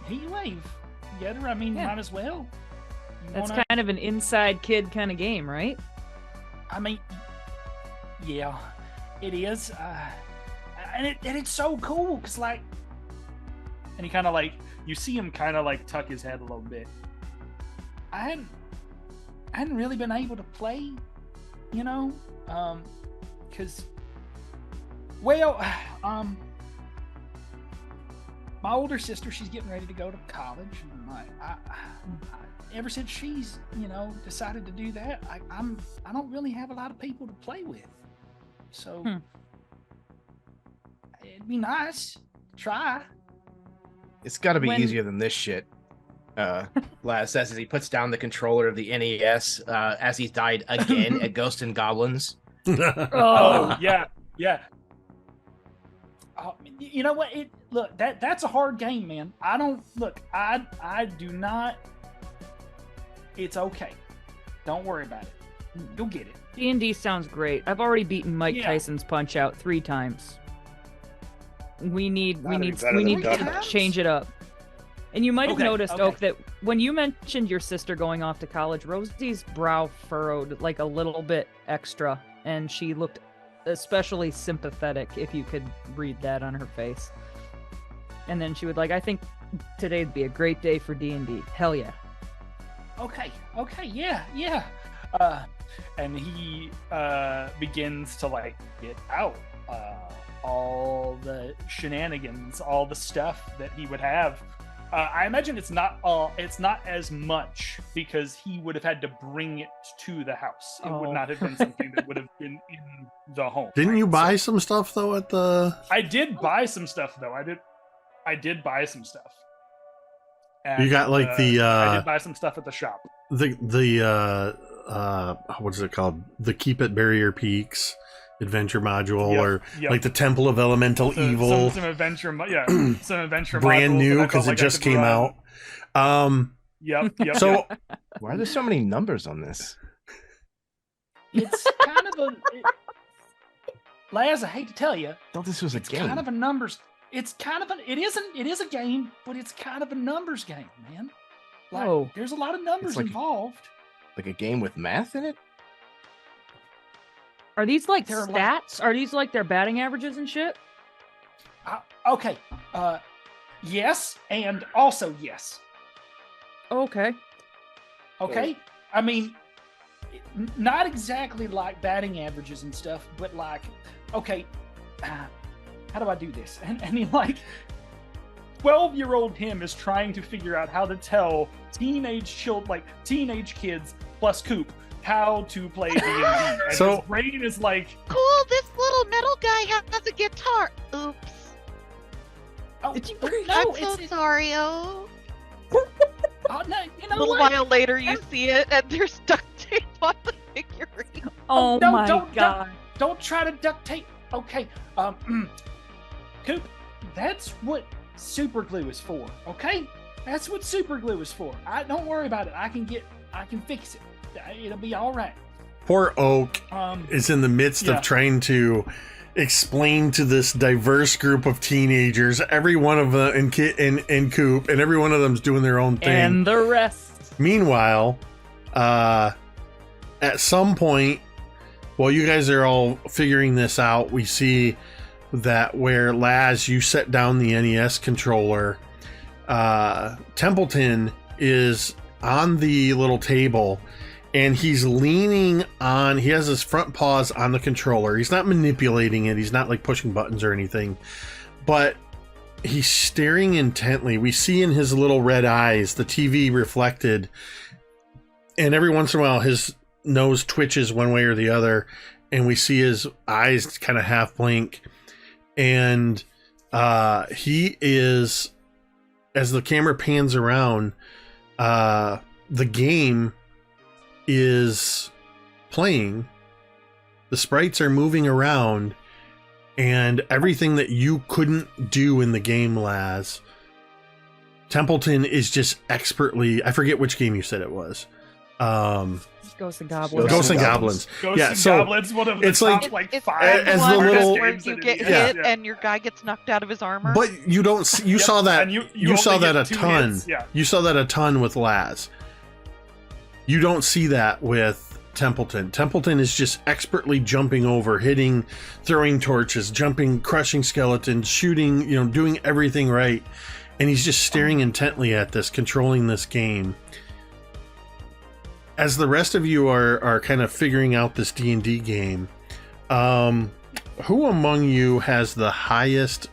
heat wave together, I mean, might as well. That's kind of an inside kid kind of game, right? I mean, yeah, it is. And it's so cool because like, and he kind of like, you see him kind of like tuck his head a little bit. I hadn't really been able to play, you know, because, well, my older sister, she's getting ready to go to college, and I ever since she's, you know, decided to do that, I don't really have a lot of people to play with, so it'd be nice to try. It's got to be easier than this shit. Laz says as he puts down the controller of the NES as he's died again at Ghosts and Goblins. Oh yeah. You know what? Look, that's a hard game, man. I do not. It's okay. Don't worry about it. You'll get it. D&D sounds great. I've already beaten Mike Tyson's Punch Out 3 times. We need to change it up. And you might have noticed, Oak, that when you mentioned your sister going off to college, Rosie's brow furrowed like a little bit extra and she looked especially sympathetic, if you could read that on her face. And then she would like, I think today'd be a great day for D&D. Hell yeah. Okay, yeah. And he begins to like get out all the shenanigans, all the stuff that he would have. I imagine it's not as much because he would have had to bring it to the house. It would not have been something that would have been in the home. Didn't you buy some stuff though at the? I did buy some stuff though. I did buy some stuff. And, you got like the. I did buy some stuff at the shop. The what is it called? The Keep at Barrier Peaks adventure module, or like the Temple of Elemental Evil. Some adventure, some adventure. Brand new because it just came out. Yep. So why are there so many numbers on this? It's kind of a. Laz, I hate to tell you. I thought this was a game. Kind of a numbers. It's kind of it is a game, but it's kind of a numbers game, man. Like, there's a lot of numbers involved. Like a game with math in it? Are these like stats? Are these like their batting averages and shit? Okay. Yes, and also yes. Okay. Okay. I mean, not exactly like batting averages and stuff, but like, okay, how do I do this? And he like, 12-year-old him is trying to figure out how to tell teenage kids plus Coop how to play D&D. And so his brain is like, cool, this little metal guy has a guitar. Oops. Oh, I'm so sorry, oh. Oh, no, you know a little what? while later you see it and there's duct tape on the figurine. Oh no, my God. God. Don't try to duct tape. Okay. Coop, that's what super glue is for, okay? That's what super glue is for. Don't worry about it. I can fix it. It'll be all right. Poor Oak is in the midst of trying to explain to this diverse group of teenagers, every one of them, and Coop, and every one of them's doing their own thing. And the rest. Meanwhile, at some point, while you guys are all figuring this out, we see that where Laz, you set down the NES controller, Templeton is on the little table and he's leaning on, he has his front paws on the controller. He's not manipulating it. He's not like pushing buttons or anything, but he's staring intently. We see in his little red eyes, the TV reflected, and every once in a while his nose twitches one way or the other. And we see his eyes kind of half blink. And he is, as the camera pans around, the game is playing, the sprites are moving around, and everything that you couldn't do in the game, Laz, Templeton is just expertly, I forget which game you said it was. Ghosts and Goblins. Ghosts and Goblins. Goblins, one of the it's top, like 5 as the little where you get hit and your guy gets knocked out of his armor. But you don't see, you saw that you saw that a ton. Hits. Yeah. You saw that a ton with Laz. You don't see that with Templeton. Templeton is just expertly jumping over, hitting, throwing torches, jumping, crushing skeletons, shooting, doing everything right. And he's just staring intently at this, controlling this game. As the rest of you are kind of figuring out this D&D game, who among you has the highest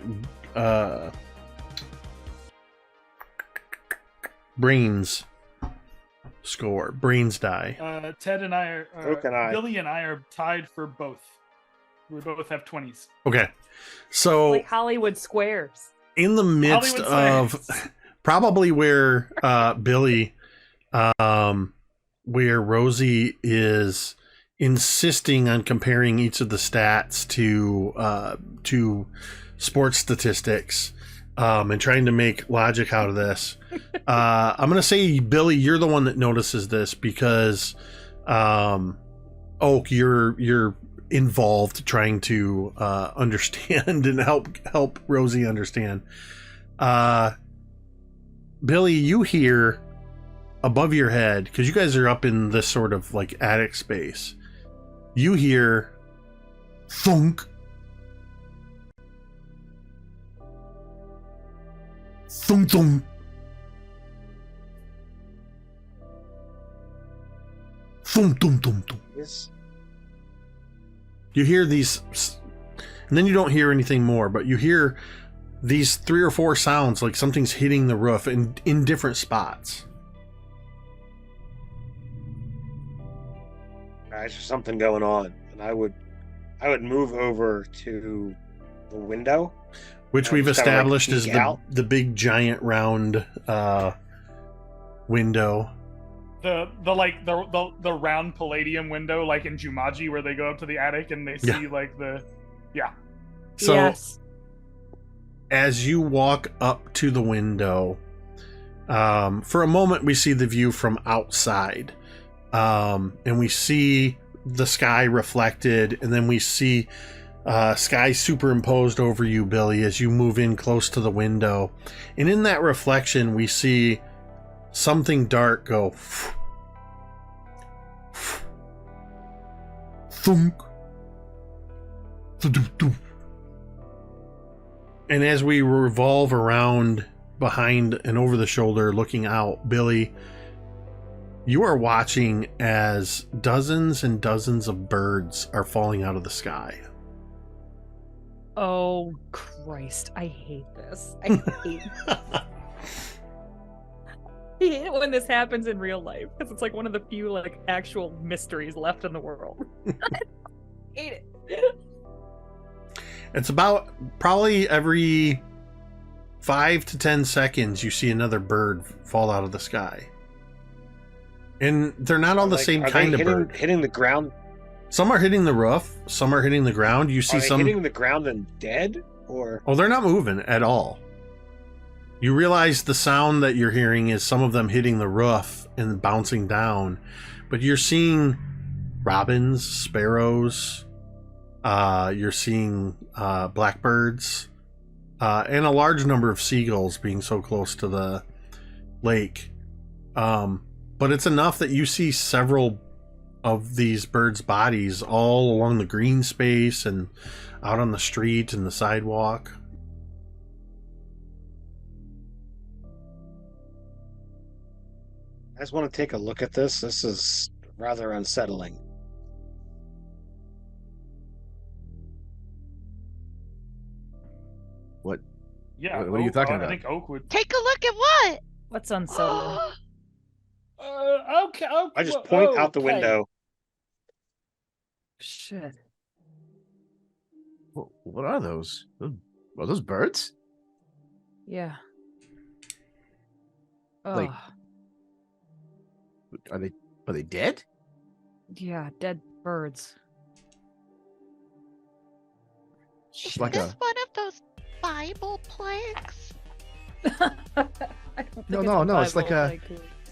brains score? Brains die. Ted and I are Billy and I are tied for both. We both have 20s. Okay, so like Hollywood Squares. In the midst of probably where Billy, where Rosie is insisting on comparing each of the stats to sports statistics, and trying to make logic out of this. I'm gonna say, Billy, you're the one that notices this because Oak, you're involved trying to understand and help Rosie understand. Billy, you hear above your head, because you guys are up in this sort of like attic space, you hear Thunk. Thunk thunk. Thunk thunk thunk thunk. Yes. You hear these, and then you don't hear anything more, but you hear these 3 or 4 sounds like something's hitting the roof in different spots. There's something going on, and I would move over to the window, Which we've just kinda, like, established is peek out. the big giant round window. The round palladium window, like in Jumanji, where they go up to the attic and they see like the So Yes. as you walk up to the window, for a moment we see the view from outside, and we see the sky reflected, and then we see sky superimposed over you, Billy, as you move in close to the window. And in that reflection, we see something dark go thunk. And as we revolve around behind and over the shoulder looking out, Billy, you are watching as dozens and dozens of birds are falling out of the sky. Oh Christ! I hate this. I hate. I hate it when this happens in real life because it's like one of the few like actual mysteries left in the world. I hate it. It's about probably every 5 to 10 seconds you see another bird fall out of the sky. And they're not all the same kind of bird. Hitting the ground. Some are hitting the roof, some are hitting the ground. You see Are they some hitting the ground and dead, or Oh, they're not moving at all. You realize the sound that you're hearing is some of them hitting the roof and bouncing down, but you're seeing robins, sparrows, you're seeing blackbirds, and a large number of seagulls being so close to the lake. But it's enough that you see several of these birds' bodies all along the green space and out on the street and the sidewalk. I just want to take a look at this. This is rather unsettling. What? yeah. What are you talking about? I think Oak would. Take a look at what? What's unsettling? Okay. I just point out the window. Shit. What are those? Are those birds? Yeah. Like- Ugh. Are they dead? Yeah, dead birds. Is Like this a- one of those Bible plagues? No, it's like a-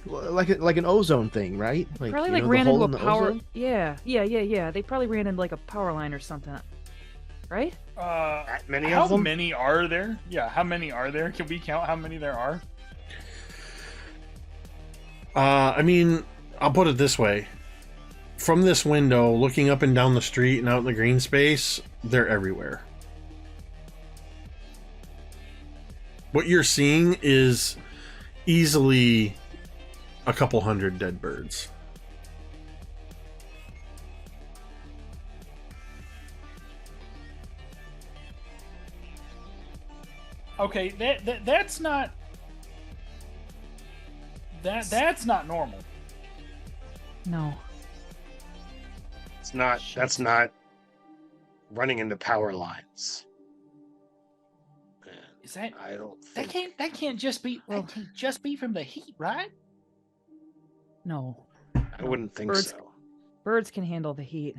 like an ozone thing, right? Like, Probably you like know, the ran into hole a in the power. ozone? Yeah. They probably ran into like a power line or something, right? That many How of them? many are there? Yeah, how many are there? Can we count how many there are? I mean, I'll put it this way. From this window, looking up and down the street and out in the green space, they're everywhere. What you're seeing is easily a couple hundred dead birds. Okay, that's not. That's not normal. No. That's not running into power lines. Is that I don't think that can't just be from the heat, right? No. I wouldn't think Birds- so. Birds can handle the heat.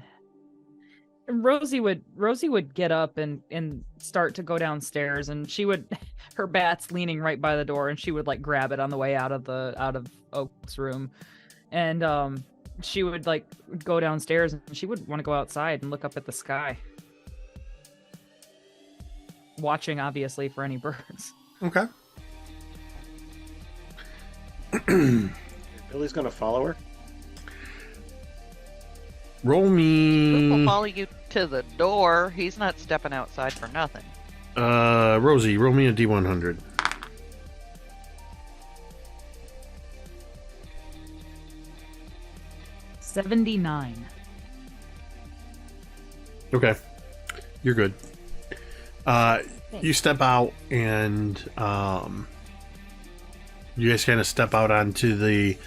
And Rosie would get up and start to go downstairs, and she would her bat's leaning right by the door, and she would like grab it on the way out of Oak's room. And she would like go downstairs, and she would want to go outside and look up at the sky. Watching obviously for any birds. Okay. Billy's gonna follow her. Roll Coop will me. follow you to the door. He's not stepping outside for nothing. Rosie, roll me a D100. $79. Okay. You're good. You step out and you guys kind of step out onto the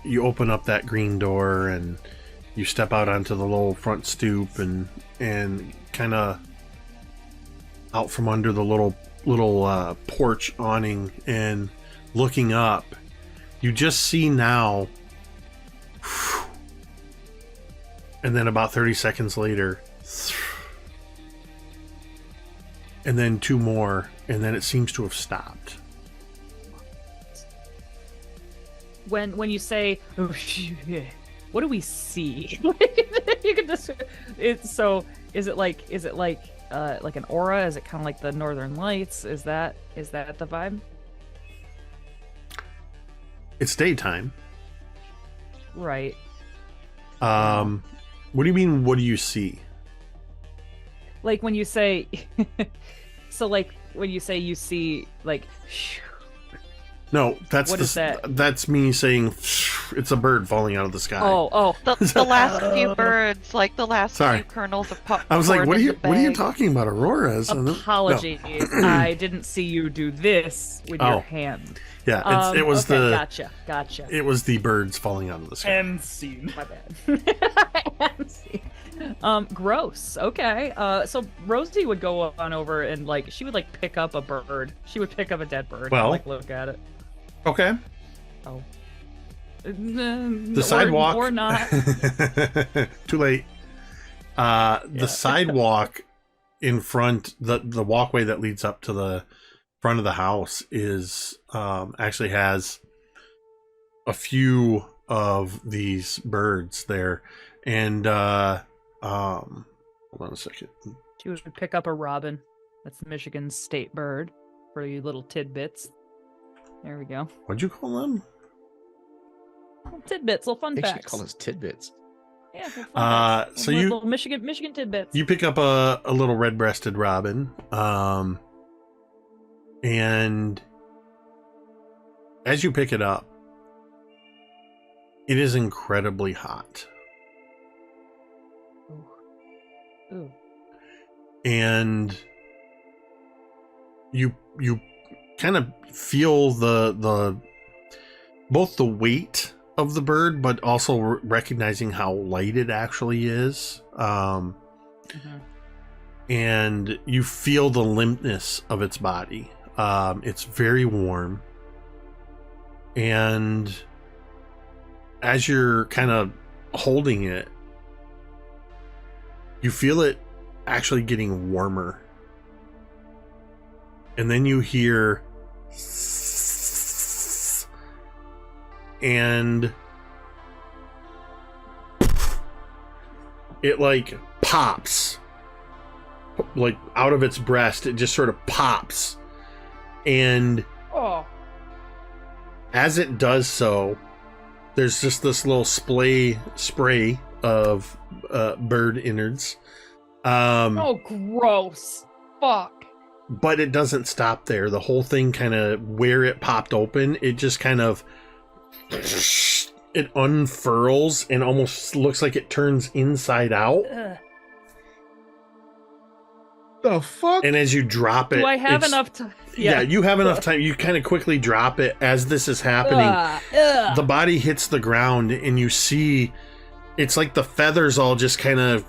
you open up that green door and you step out onto the little front stoop and kind of out from under the little porch awning and looking up, you just see now, and then about 30 seconds later, and then two more, and then it seems to have stopped. When you say, oh, what do we see? You can just it's so. Is it like an aura? Is it kind of like the Northern Lights? Is that the vibe? It's daytime. Right. What do you mean? What do you see? Like when you say, so like when you say you see like. No, that's what is that? That's me saying it's a bird falling out of the sky. Oh. The last few birds, like the last few kernels of popcorn. I was like, what are you talking about, Auroras? Apologies, no. I didn't see you do this with your hand. Yeah, it was gotcha. It was the birds falling out of the sky. End scene. My bad. End scene. Gross. Okay. So Rosie would go on over and like she would like pick up a bird. She would pick up a dead bird and like look at it. Okay. Oh. The sidewalk or not. Too late. The sidewalk in front, the walkway that leads up to the front of the house is actually has a few of these birds there, and hold on a second. She would pick up a robin. That's Michigan's state bird for you little tidbits. There we go. What'd you call them? Little tidbits, little fun They should facts. call us tidbits. Yeah, little fun facts. So little Michigan tidbits. You pick up a little red-breasted robin, and as you pick it up, it is incredibly hot. Ooh. And you kind of feel the both the weight of the bird, but also recognizing how light it actually is. And you feel the limpness of its body. It's very warm, and as you're kind of holding it, you feel it actually getting warmer. And then you hear and it like pops like out of its breast. It just sort of pops, and as it does so, there's just this little spray of bird innards. Oh, gross. Fuck. But it doesn't stop there. The whole thing kind of, where it popped open, it just kind of, it unfurls and almost looks like it turns inside out. The fuck? And as you drop it, do I have enough time? Yeah, you have enough time. You kind of quickly drop it as this is happening. The body hits the ground and you see it's like the feathers all just kind of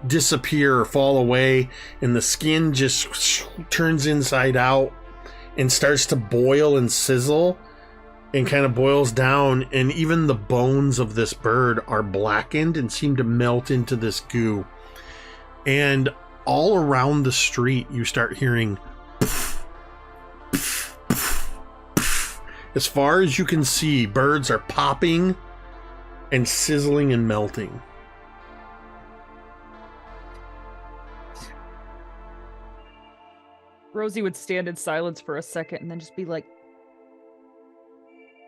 disappear or fall away, and the skin just turns inside out and starts to boil and sizzle and kind of boils down, and even the bones of this bird are blackened and seem to melt into this goo. And all around the street you start hearing as far as you can see, birds are popping and sizzling and melting. Rosie would stand in silence for a second and then just be like,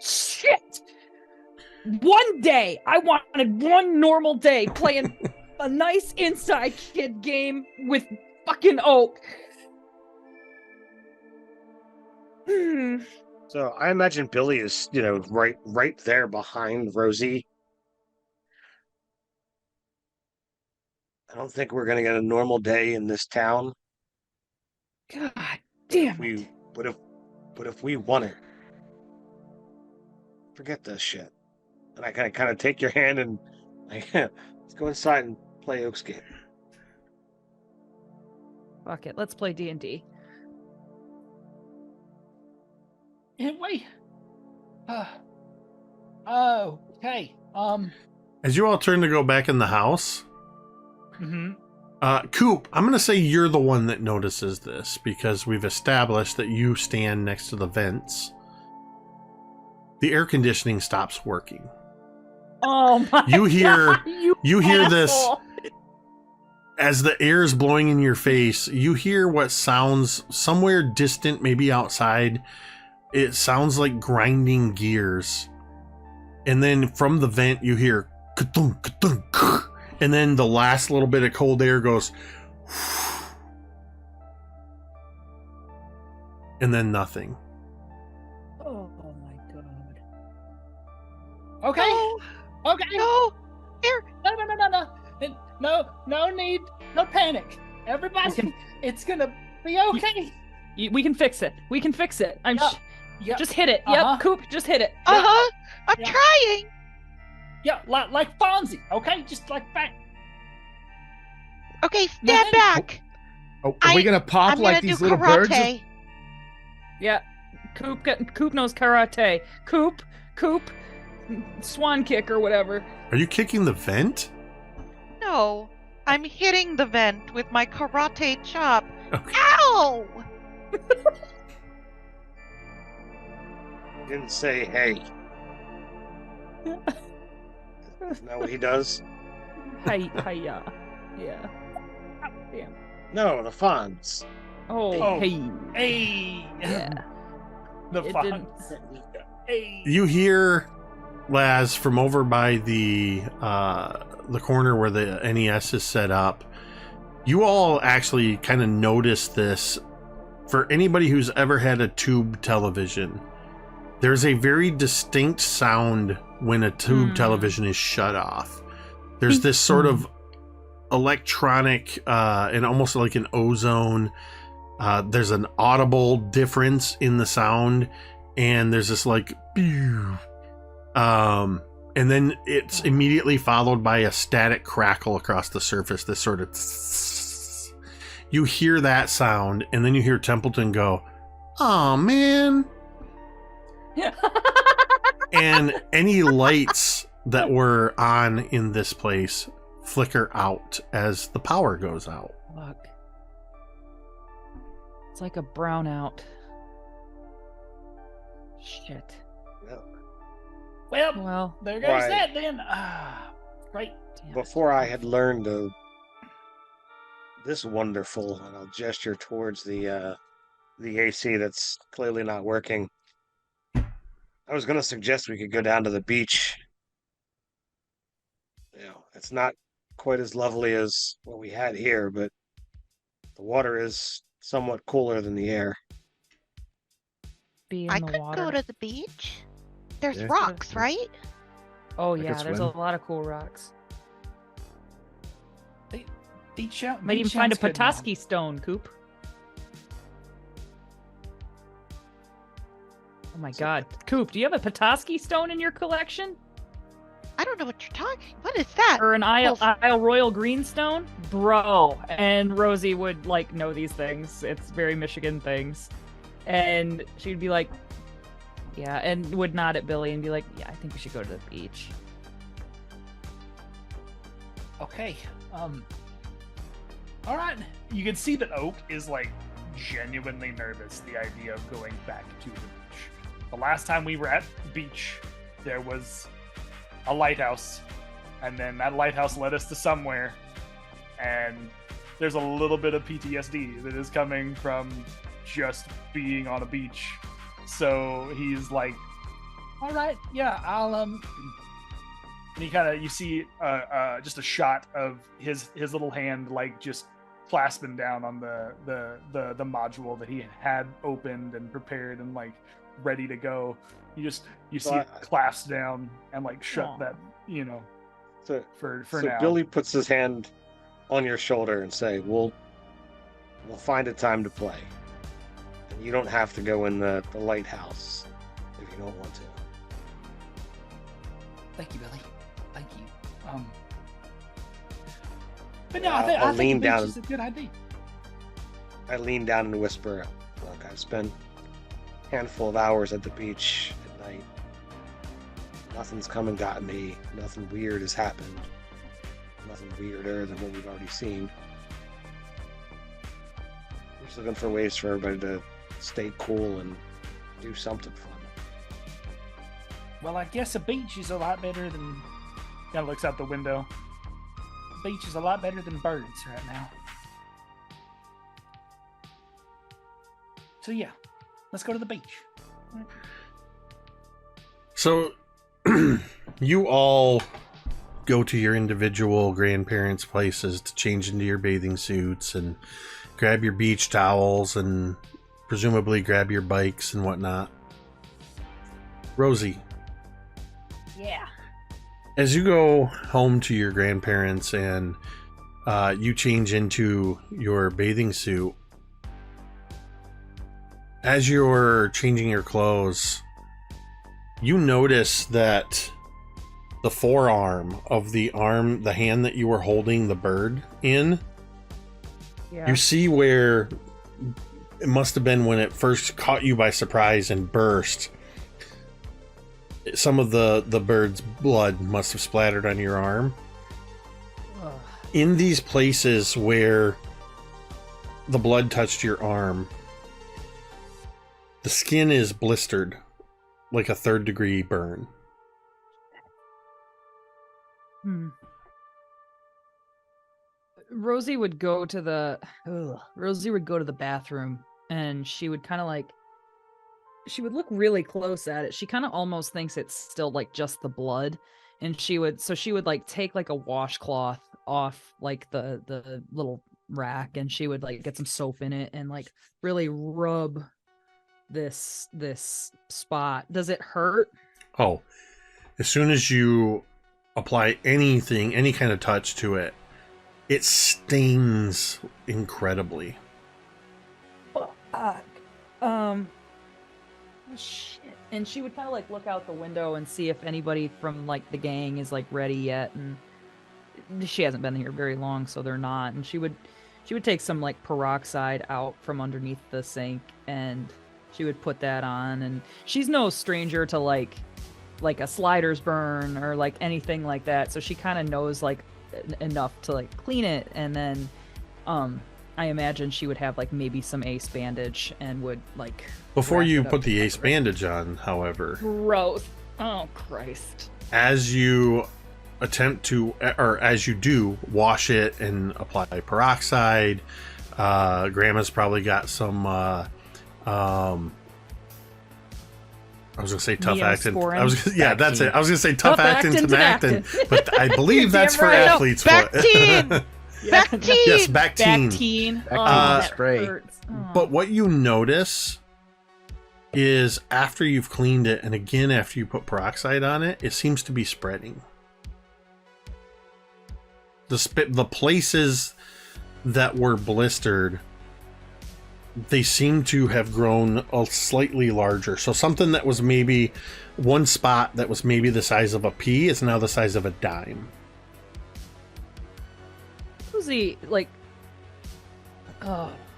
shit! one day. I wanted one normal day playing a nice inside kid game with fucking Oak. So I imagine Billy is, right there behind Rosie. I don't think we're gonna get a normal day in this town. God damn it. But if we want it, forget this shit. And I kind of take your hand and let's go inside and play Oak's game. Fuck it, let's play D&D. Anyway. Oh, okay. As you all turn to go back in the house, Coop, I'm going to say you're the one that notices this because we've established that you stand next to the vents. The air conditioning stops working. Oh my You hear God, you hear asshole. this as the air is blowing in your face. You hear what sounds somewhere distant, maybe outside. It sounds like grinding gears. And then from the vent you hear ka-thunk, ka-thunk, and then the last little bit of cold air goes and then nothing. Oh my God. Okay. No, Okay. no, here. No need. No panic. Everybody, it's gonna be okay. We can fix it. We can fix it. Yep. Just hit it. Uh-huh. Yep, Coop, just hit it. I'm Yeah. trying. Yeah, like Fonzie. Okay, just like that. Okay, stand Nothing. back. Oh, are we gonna pop I'm like gonna these do little karate. birds? Yeah. Coop knows karate. Coop, swan kick or whatever. Are you kicking the vent? No, I'm hitting the vent with my karate chop. Okay. Ow! Didn't say hey. Isn't that what he does? Hiya. Yeah. Damn. No, the Fonz. Oh, hey. Hey. Yeah. The It fun. didn't- Hey. You hear Laz from over by the corner where the NES is set up. You all actually kind of notice this. For anybody who's ever had a tube television, there's a very distinct sound when a tube television is shut off. There's this sort of electronic and almost like an ozone. There's an audible difference in the sound, and there's this like pew. And then it's immediately followed by a static crackle across the surface. This sort of you hear that sound, and then you hear Templeton go, "Oh man." And any lights that were on in this place flicker out as the power goes out. Fuck. It's like a brownout. Shit. Well, there goes Right. that then. Great. Damn. Before I had learned of this wonderful, and I'll gesture towards the AC that's clearly not working. I was going to suggest we could go down to the beach. It's not quite as lovely as what we had here, but the water is somewhat cooler than the air. Be in I the could water. go to the beach. There's Yeah. rocks, right? Oh I yeah, could there's swim. a lot of cool rocks. Beach Might even find a Petoskey stone, Coop. Oh my God, Coop, do you have a Petoskey stone in your collection, I don't know what you're talking. What is that? or an Isle Well, Royal Greenstone, bro? And Rosie would like know these things. It's very Michigan things, and she'd be like, "Yeah," and would nod at Billy and be like, "Yeah, I think we should go to the beach." Okay. All right. You can see that Oak is like genuinely nervous the idea of going back to the beach. The last time we were at the beach, there was a lighthouse, and then that lighthouse led us to somewhere, and there's a little bit of PTSD that is coming from just being on a beach. So he's like, All right. Yeah. and you see just a shot of his little hand like just clasping down on the module that he had opened and prepared and like ready to go. You see it clasp down and like shut that, So for now. Billy puts his hand on your shoulder and say, we'll find a time to play. And you don't have to go in the lighthouse if you don't want to. Thank you, Billy. Thank you. But Yeah, no, I I'll lean think the beach down. is a good idea. I lean down and whisper, look, I've spent a handful of hours at the beach at night. Nothing's come and gotten me. Nothing weird has happened. Nothing weirder than what we've already seen. We're just looking for ways for everybody to stay cool and do something fun. Well, I guess a beach is a lot better than. Kind of looks out the window. Beach is a lot better than birds right now. So yeah, let's go to the beach. So you all go to your individual grandparents' places to change into your bathing suits and grab your beach towels and presumably grab your bikes and whatnot. Rosie. Yeah. As you go home to your grandparents and you change into your bathing suit, as you're changing your clothes, you notice that the forearm of the hand that you were holding the bird in, Yeah. you see where it must have been when it first caught you by surprise and burst. Some of the bird's blood must have splattered on your arm. Ugh. In these places where the blood touched your arm, the skin is blistered like a 3rd-degree burn. Rosie would go to the bathroom and she would kind of like she would look really close at it. She kind of almost thinks it's still like just the blood, and she would like take like a washcloth off like the little rack, and she would like get some soap in it and like really rub this spot. Does it hurt? Oh, as soon as you apply any kind of touch to it, it stings incredibly. Shit. And she would kind of like look out the window and see if anybody from like the gang is like ready yet, and she hasn't been here very long, so they're not. And she would take some like peroxide out from underneath the sink, and she would put that on. And she's no stranger to like a slider's burn or like anything like that, so she kind of knows like enough to like clean it. And then I imagine she would have like maybe some ace bandage and would like. Before you put the ace bandage on, however, gross. Oh Christ! As you attempt to, or as you do, wash it and apply peroxide, Grandma's probably got some. I was gonna say tough actin. That's it. I was gonna say tough actin, but I believe that's for athletes. Bactine. Bactine. Yes, Bactine. Bactine spray. But what you notice is after you've cleaned it, and again after you put peroxide on it, it seems to be spreading. The places that were blistered, they seem to have grown a slightly larger. So something that was maybe one spot that was maybe the size of a pea is now the size of a dime. Rosie, like,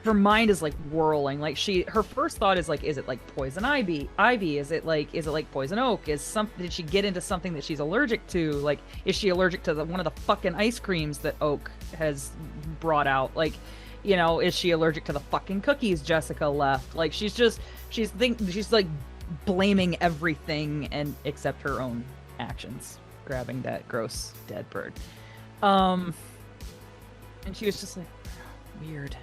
her mind is like whirling. Like her first thought is like, is it like poison ivy? Is it like poison oak? Did she get into something that she's allergic to? Like, is she allergic to one of the fucking ice creams that Oak has brought out? Like, you know, is she allergic to the fucking cookies Jessica left? Like, she's like blaming everything and except her own actions, grabbing that gross dead bird. And she was just like, weird.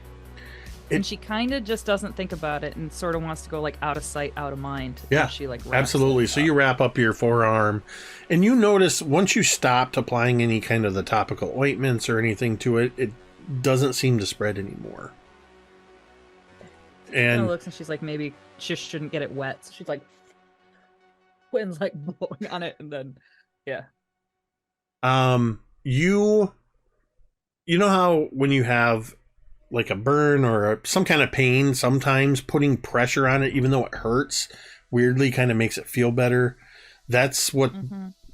And she kind of just doesn't think about it and sort of wants to go like out of sight, out of mind. Yeah, she like absolutely. So you wrap up your forearm, and you notice once you stopped applying any kind of the topical ointments or anything to it, it doesn't seem to spread anymore. And she looks and she's like, maybe she shouldn't get it wet. So she's like, wind's like blowing on it, and then you know how when you have like a burn or some kind of pain, sometimes putting pressure on it, even though it hurts, weirdly kind of makes it feel better. That's what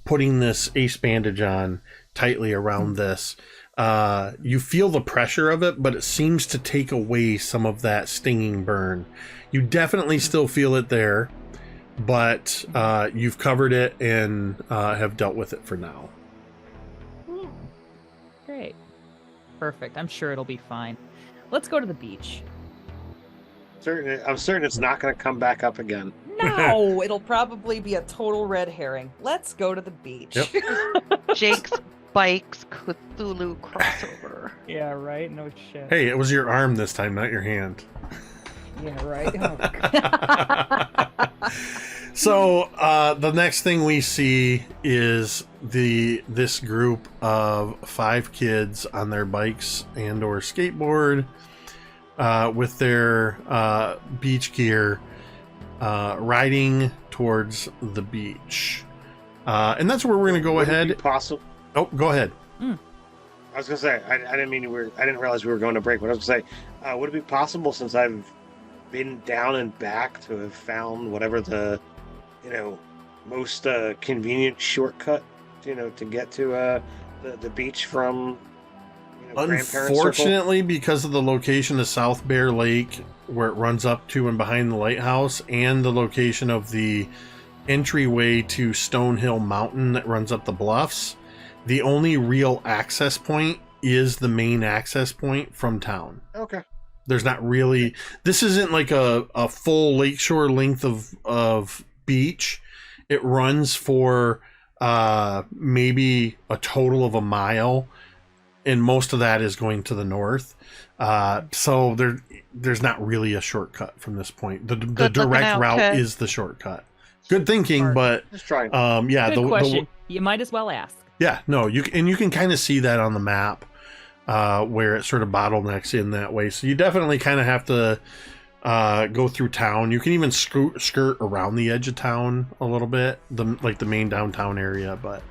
putting this ace bandage on tightly around this. You feel the pressure of it, but it seems to take away some of that stinging burn. You definitely still feel it there, but you've covered it and have dealt with it for now. Great. Perfect. I'm sure it'll be fine. Let's go to the beach. I'm certain it's not going to come back up again. No, it'll probably be a total red herring. Let's go to the beach. Yep. Jake's Bikes Cthulhu crossover. Yeah, right? No shit. Hey, it was your arm this time, not your hand. Yeah, right? Oh, so the next thing we see is this group of 5 kids on their bikes and or skateboard with their beach gear riding towards the beach. And that's where we're going to go ahead. Possible. Oh, go ahead. I was gonna say I didn't realize we were going to break. But I was gonna say, would it be possible, since I've been down and back, to have found whatever the most convenient shortcut to get to the beach from Unfortunately, because of the location of South Bear Lake, where it runs up to and behind the lighthouse, and the location of the entryway to Stonehill Mountain that runs up the bluffs, the only real access point is the main access point from town. Okay. There's not really... This isn't like a full lakeshore length of beach. It runs for maybe a total of a mile, and most of that is going to the north. So there's not really a shortcut from this point. The direct route is the shortcut. Good thinking, but just trying. Good question. You might as well ask. Yeah, no, you can kind of see that on the map where it sort of bottlenecks in that way. So you definitely kind of have to go through town. You can even skirt around the edge of town a little bit, like the main downtown area. But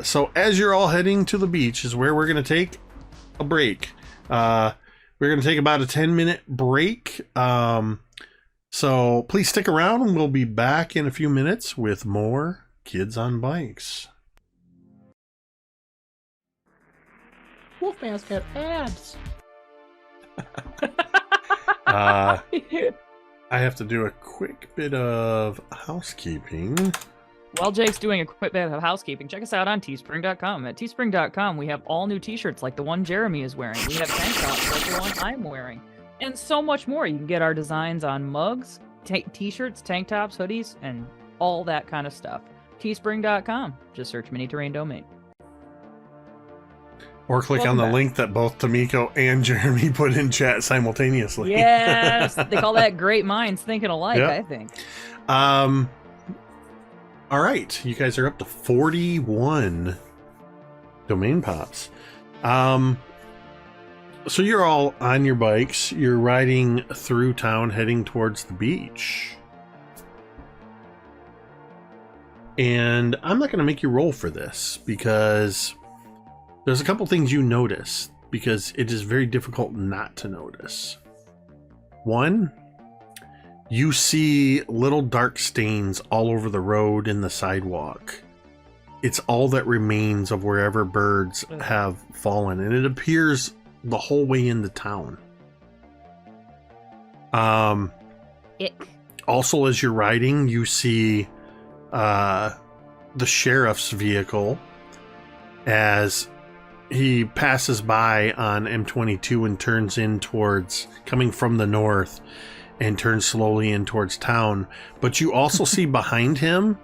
so as you're all heading to the beach is where we're going to take a break. We're going to take about a 10-minute break. So please stick around, and we'll be back in a few minutes with more Kids on Bikes. Wolfman's got abs. I have to do a quick bit of housekeeping. While Jake's doing a quick bit of housekeeping, check us out on teespring.com. At teespring.com, we have all new t-shirts like the one Jeremy is wearing. We have tank tops like the one I'm wearing. And so much more. You can get our designs on mugs, t-shirts, tank tops, hoodies, and all that kind of stuff. Teespring.com. Just search Mini Terrain Domain. Or click on the link that both Tamiko and Jeremy put in chat simultaneously. Yes, they call that great minds thinking alike, yep. I think. All right, you guys are up to 41 domain pops. So you're all on your bikes. You're riding through town, heading towards the beach. And I'm not going to make you roll for this because there's a couple things you notice, because it is very difficult not to notice. One, you see little dark stains all over the road and the sidewalk. It's all that remains of wherever birds have fallen, and it appears the whole way into town. Ick. Also, as you're riding, you see the sheriff's vehicle as he passes by on M22 and turns in towards, coming from the north, and turns slowly in towards town. But you also see behind him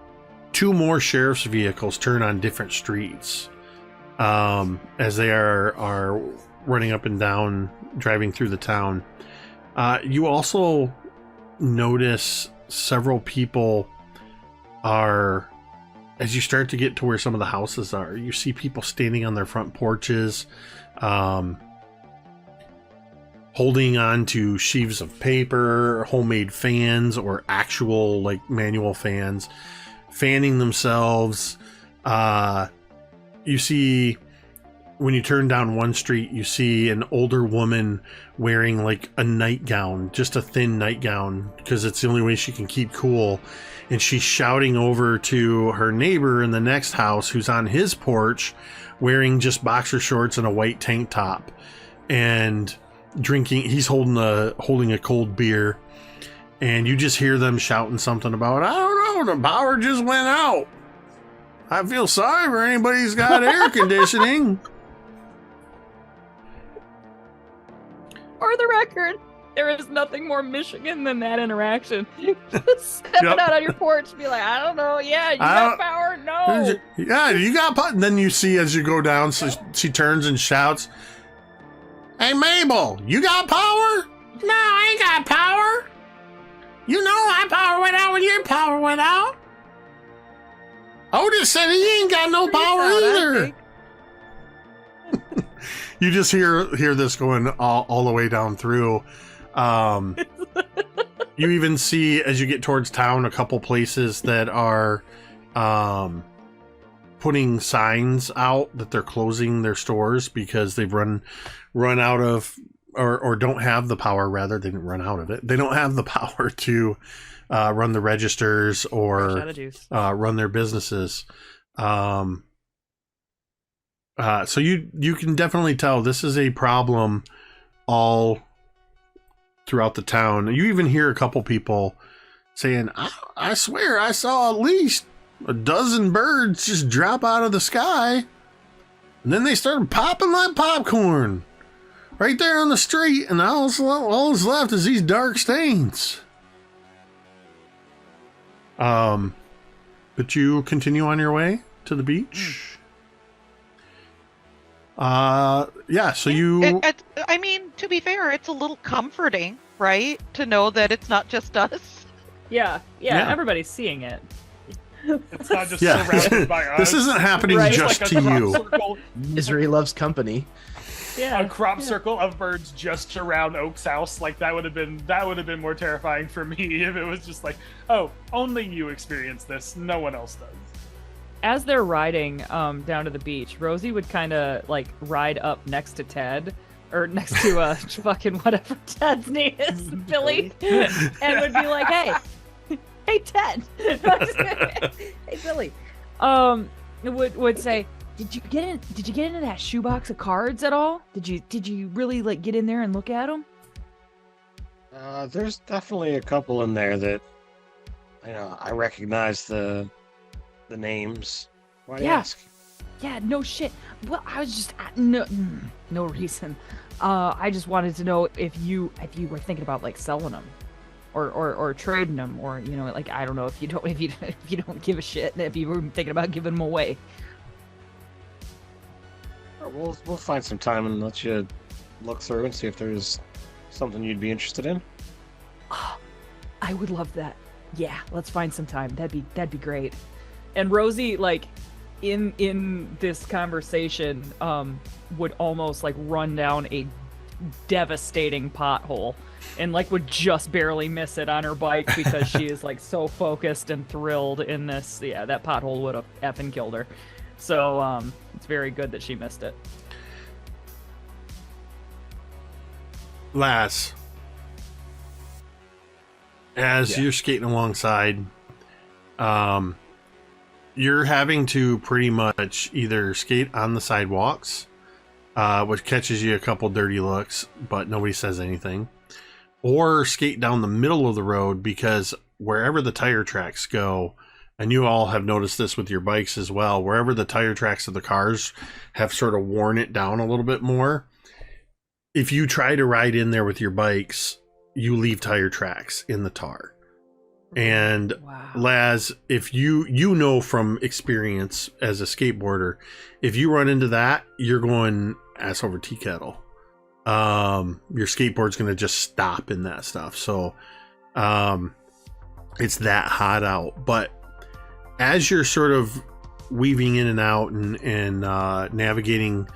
2 more sheriff's vehicles turn on different streets as they are running up and down, driving through the town. You also notice several people are, as you start to get to where some of the houses are, you see people standing on their front porches, holding on to sheaves of paper, homemade fans, or actual like manual fans, fanning themselves. You see, when you turn down one street, you see an older woman wearing like a nightgown, just a thin nightgown, because it's the only way she can keep cool. And she's shouting over to her neighbor in the next house who's on his porch wearing just boxer shorts and a white tank top and drinking. He's holding a cold beer. And you just hear them shouting something about, I don't know, the power just went out. I feel sorry for anybody who's got air conditioning. For the record, there is nothing more Michigan than that interaction. Just stepping out on your porch and be like, I don't know, yeah, you got power? No. Yeah, you got power. And then you see as you go down, so she turns and shouts, hey, Mabel, you got power? No, I ain't got power. You know my power went out when your power went out. Otis said he ain't got no power either. You just hear this going all the way down through. You even see, as you get towards town, a couple places that are putting signs out that they're closing their stores because they've run out of, or don't have the power. Rather, they didn't run out of it. They don't have the power to run the registers or run their businesses. So you can definitely tell this is a problem all throughout the town. You even hear a couple people saying, I swear I saw at least a dozen birds just drop out of the sky. And then they started popping like popcorn right there on the street. And all that's left is these dark stains. But you continue on your way to the beach. Yeah, so you... I mean, to be fair, it's a little comforting, right? To know that it's not just us. Yeah, everybody's seeing it. It's not just surrounded by us. This isn't happening just like to you. Circle. Misery loves company. Yeah, a crop circle of birds just around Oak's house. Like that would have been more terrifying for me if it was just like, oh, only you experience this, no one else does. As they're riding down to the beach, Rosie would kind of like ride up next to Ted, or next to fucking whatever Ted's name is, Billy, and would be like, hey Ted, hey Billy, would say, did you get into that shoebox of cards at all? Did you really like get in there and look at them? There's definitely a couple in there that I recognize the names. Why do you ask? Yeah, no shit. Well, I was just no reason. I just wanted to know if you were thinking about like selling them, or trading them, or like I don't know if you don't give a shit, if you were thinking about giving them away. We'll find some time and let you look through and see if there's something you'd be interested in. Oh, I would love that. Yeah, let's find some time. That'd be great. And Rosie, like, in this conversation, would almost like run down a devastating pothole, and like would just barely miss it on her bike because she is like so focused and thrilled in this. Yeah, that pothole would have effing killed her. So it's very good that she missed it. Lass, as you're skating alongside, you're having to pretty much either skate on the sidewalks, which catches you a couple dirty looks, but nobody says anything, or skate down the middle of the road, because wherever the tire tracks go, and you all have noticed this with your bikes as well, wherever the tire tracks of the cars have sort of worn it down a little bit more, if you try to ride in there with your bikes, you leave tire tracks in the tar. And Laz, if you know from experience as a skateboarder, if you run into that, you're going ass over tea kettle. your skateboard's going to just stop in that stuff. So it's that hot out. But as you're sort of weaving in and out and navigating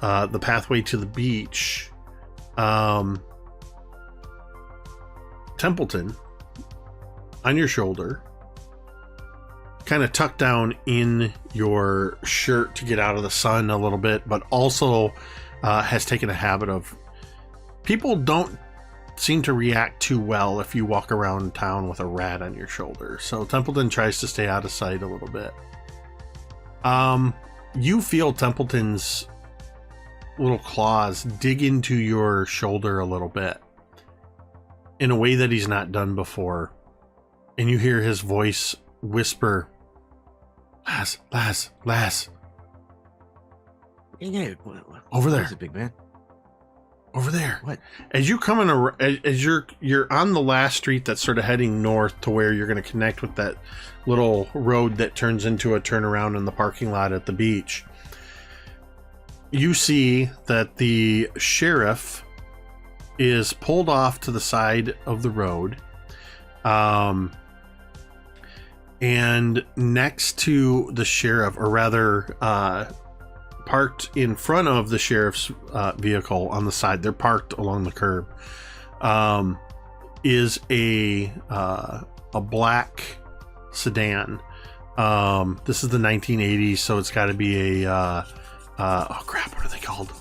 the pathway to the beach, Templeton on your shoulder, kind of tucked down in your shirt to get out of the sun a little bit, but also has taken a habit of, people don't seem to react too well if you walk around town with a rat on your shoulder. So Templeton tries to stay out of sight a little bit. You feel Templeton's little claws dig into your shoulder a little bit in a way that he's not done before. And you hear his voice whisper, Laz. Yeah, Over there. What is it, big man? Over there. What? As you come in, as you're on the last street that's sort of heading north to where you're going to connect with that little road that turns into a turnaround in the parking lot at the beach. You see that the sheriff is pulled off to the side of the road. And next to the sheriff, or rather, parked in front of the sheriff's vehicle on the side, they're parked along the curb, is a black sedan. This is the 1980s, so it's got to be a oh crap, what are they called?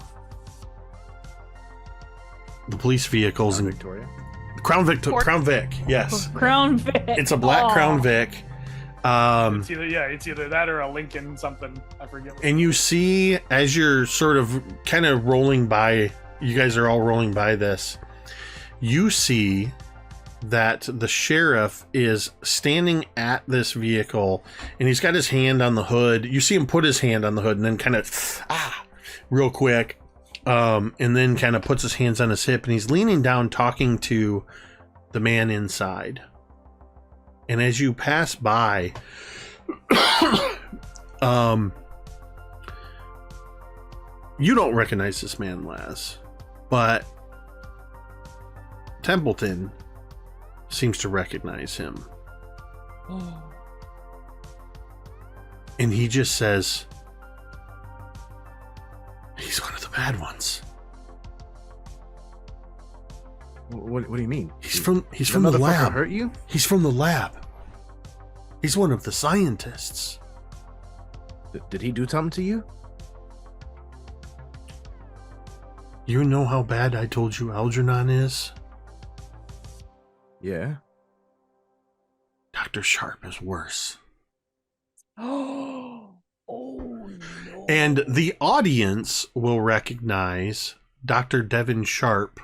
The police vehicles. Crown and Victoria. Crown Vic, yes. Crown Vic. It's a black Crown Vic. It's either that or a Lincoln something. I forget. And you see, as you're sort of kind of rolling by, you guys are all rolling by this, you see that the sheriff is standing at this vehicle, and he's got his hand on the hood. You see him put his hand on the hood and then kind of real quick, and then kind of puts his hands on his hip, and he's leaning down talking to the man inside. And as you pass by, you don't recognize this man, Laz, but Templeton seems to recognize him. And he just says, he's one of the bad ones. What do you mean? He's from the lab. Hurt you? He's from the lab. He's one of the scientists. Did he do something to you? You know how bad I told you Algernon is? Yeah. Dr. Sharp is worse. Oh no. And the audience will recognize Dr. Devin Sharp,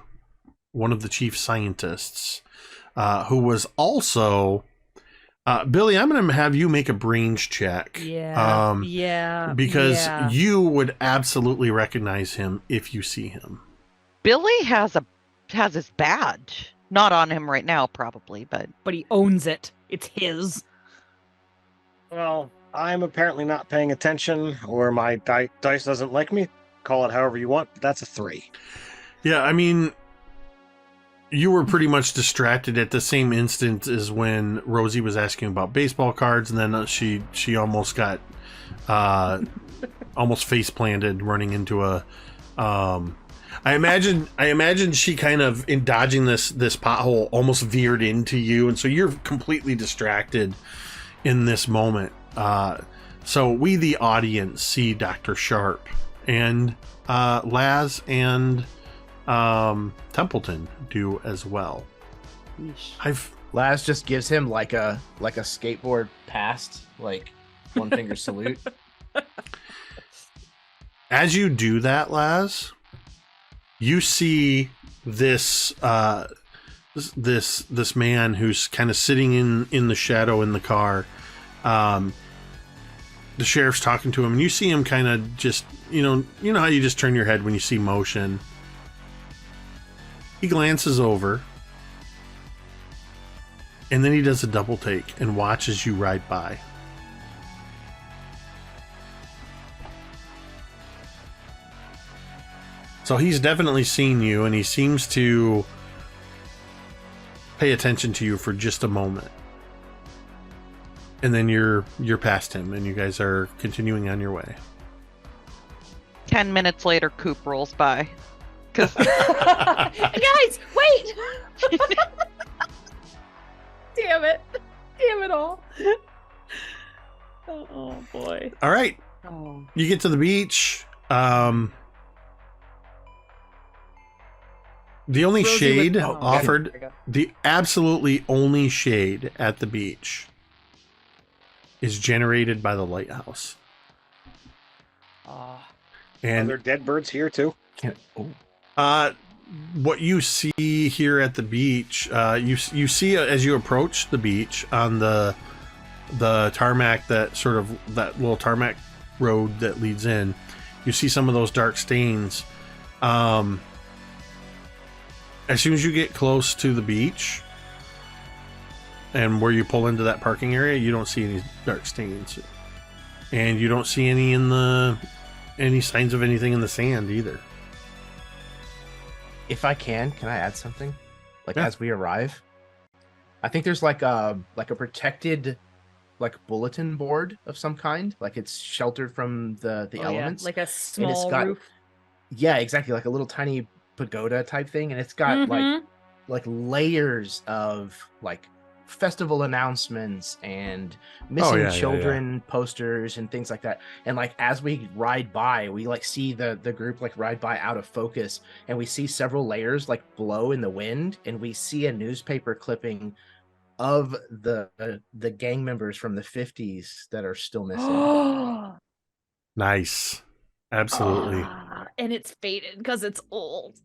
one of the chief scientists, who was also... Billy, I'm going to have you make a brains check. Yeah. Because you would absolutely recognize him if you see him. Billy has his badge. Not on him right now, probably, but he owns it. It's his. Well, I'm apparently not paying attention, or my dice doesn't like me. Call it however you want, but that's a 3. Yeah, I mean, you were pretty much distracted at the same instant as when Rosie was asking about baseball cards, and then she almost got almost face planted running into a. I imagine she kind of, in dodging this pothole, almost veered into you, and so you're completely distracted in this moment. So we, the audience, see Dr. Sharp and Laz and Templeton do as well. Laz just gives him like a skateboard pass, like one finger salute. As you do that, Laz, you see this this man who's kind of sitting in the shadow in the car. The sheriff's talking to him, and you see him kind of just, you know how you just turn your head when you see motion. He glances over, and then he does a double take and watches you ride by. So he's definitely seen you, and he seems to pay attention to you for just a moment. And then you're past him, and you guys are continuing on your way. 10 minutes later, Coop rolls by. Guys, wait! Damn it all. Oh boy. All right. Oh. You get to the beach. The only Rosie shade with- offered, There we go. the absolutely only shade at the beach is generated by the lighthouse. Ah. Are And there dead birds here too? what you see here at the beach, you see as you approach the beach on the tarmac, that little tarmac road that leads in, you see some of those dark stains. As soon as you get close to the beach and where you pull into that parking area, you don't see any dark stains, and you don't see any signs of anything in the sand either. If I can I add something? Yeah. As we arrive, I think there's like a protected bulletin board of some kind. Like it's sheltered from the elements. Like a small got- roof. Yeah, exactly. Like a little tiny pagoda type thing, and it's got like layers of like festival announcements and missing children posters and things like that. And like as we ride by, we like see the group like ride by out of focus, and we see several layers like blow in the wind, and we see a newspaper clipping of the gang members from the 50s that are still missing. Nice. Absolutely. And it's faded because it's old.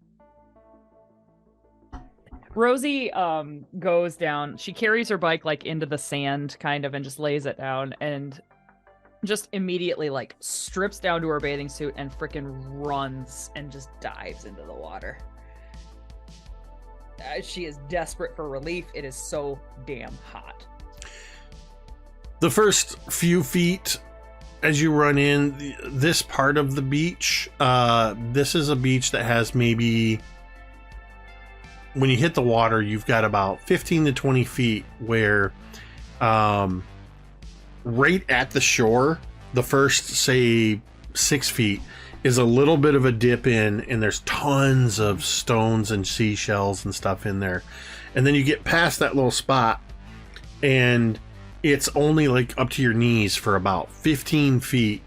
Rosie goes down. She carries her bike like into the sand kind of and just lays it down and just immediately like strips down to her bathing suit and freaking runs and just dives into the water. She is desperate for relief. It is so damn hot. The first few feet as you run in this part of the beach, this is a beach that has maybe, when you hit the water, you've got about 15 to 20 feet where right at the shore, the first, say, 6 feet is a little bit of a dip in, and there's tons of stones and seashells and stuff in there. And then you get past that little spot, and it's only like up to your knees for about 15 feet.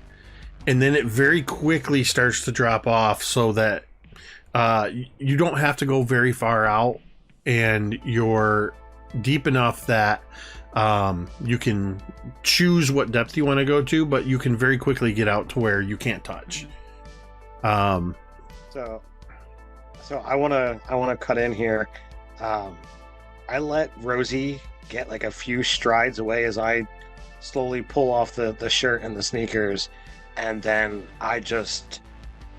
And then it very quickly starts to drop off so that you don't have to go very far out, and you're deep enough that you can choose what depth you want to go to, but you can very quickly get out to where you can't touch. So I want to cut in here. I let Rosie get like a few strides away as I slowly pull off the shirt and the sneakers, and then I just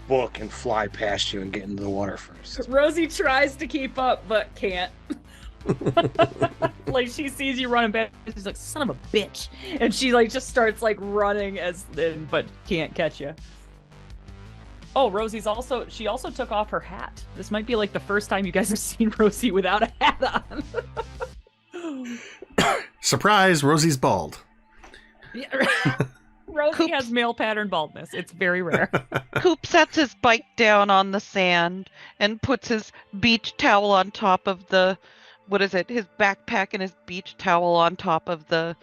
book and fly past you and get into the water first. Rosie tries to keep up but can't. Like she sees you running back, she's like, son of a bitch, and she like just starts like running but can't catch you. Oh, Rosie's also took off her hat. This might be like the first time you guys have seen Rosie without a hat on. Surprise, Rosie's bald. Yeah, Rosie has male pattern baldness. It's very rare. Coop sets his bike down on the sand and puts his beach towel on top of his backpack and his beach towel on top of the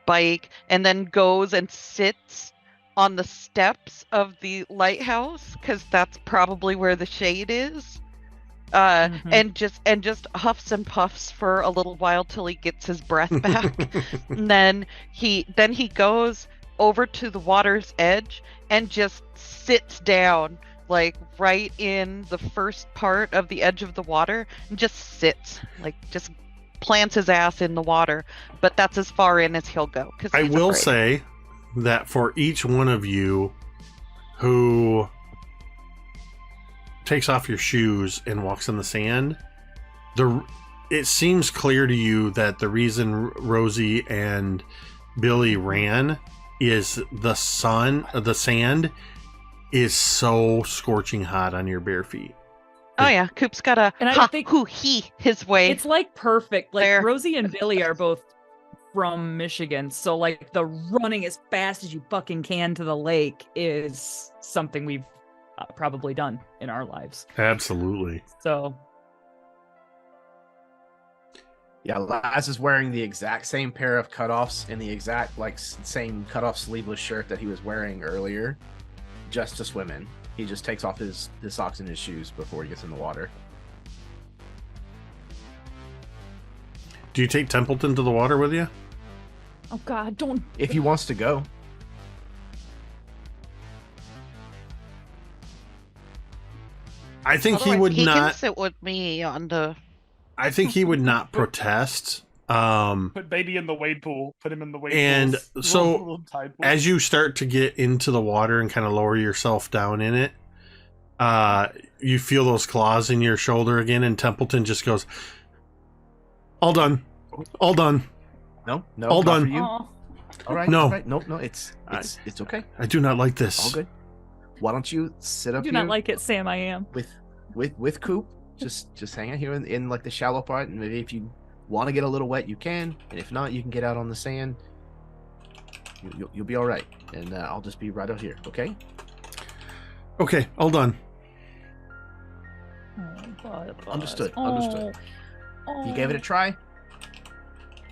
bike, and then goes and sits on the steps of the lighthouse, because that's probably where the shade is. And just huffs and puffs for a little while till he gets his breath back. And then he goes over to the water's edge and just sits down, like right in the first part of the edge of the water, and just sits, like just plants his ass in the water. But that's as far in as he'll go. I will say that for each one of you who takes off your shoes and walks in the sand, it seems clear to you that the reason Rosie and Billy ran is the sand is so scorching hot on your bare feet. Oh yeah, Coop's got a And I think his way. It's like perfect. Like there. Rosie and Billy are both from Michigan, so like the running as fast as you fucking can to the lake is something we've probably done in our lives. Absolutely. So Yeah, Laz is wearing the exact same pair of cutoffs and the exact same cutoff sleeveless shirt that he was wearing earlier, just to swim in. He just takes off his socks and his shoes before he gets in the water. Do you take Templeton to the water with you? oh god, don't. If he wants to go. I think he Otherwise, would he not. can sit with me on the. I think he would not protest. Put baby in the wade pool. Put him in the wade pool. And so, little tide pool. as you start to get into the water and kind of lower yourself down in it, you feel those claws in your shoulder again, and Templeton just goes, "All done, all done, No, all not done." for you. Aw. All right, No. all right. No, it's okay. I do not like this. All good. Why don't you sit I up do here not like it, Sam. I am. with Coop? Just hang out here in like the shallow part, and maybe if you want to get a little wet, you can, and if not, you can get out on the sand. You'll be all right, and I'll just be right out here. Okay? Okay, all done. Understood. Oh. Understood. You gave it a try.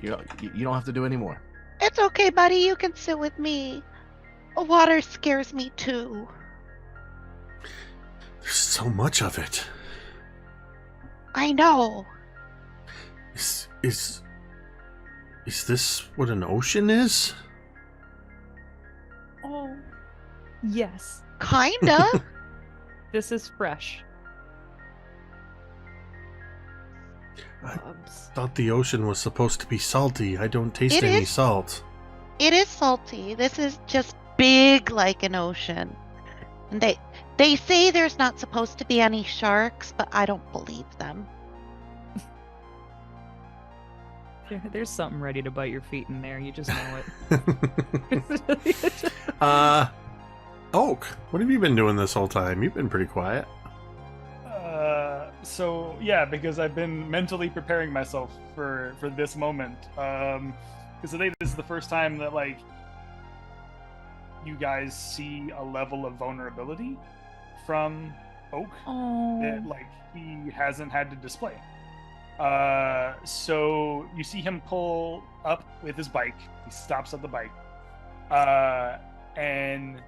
You don't have to do any more. It's okay, buddy. You can sit with me. Water scares me too. There's so much of it. I know. Is this what an ocean is? Oh, yes. Kinda. This is fresh. I thought the ocean was supposed to be salty. I don't taste It any is. salt. It is salty. This is just big like an ocean. And they say there's not supposed to be any sharks, but I don't believe them. There's something ready to bite your feet in there. You just know it. Oak, what have you been doing this whole time? You've been pretty quiet. So yeah, because I've been mentally preparing myself for this moment. Because I think this is the first time that like you guys see a level of vulnerability from Oak that like he hasn't had to display. So you see him pull up with his bike. He stops at the bike, and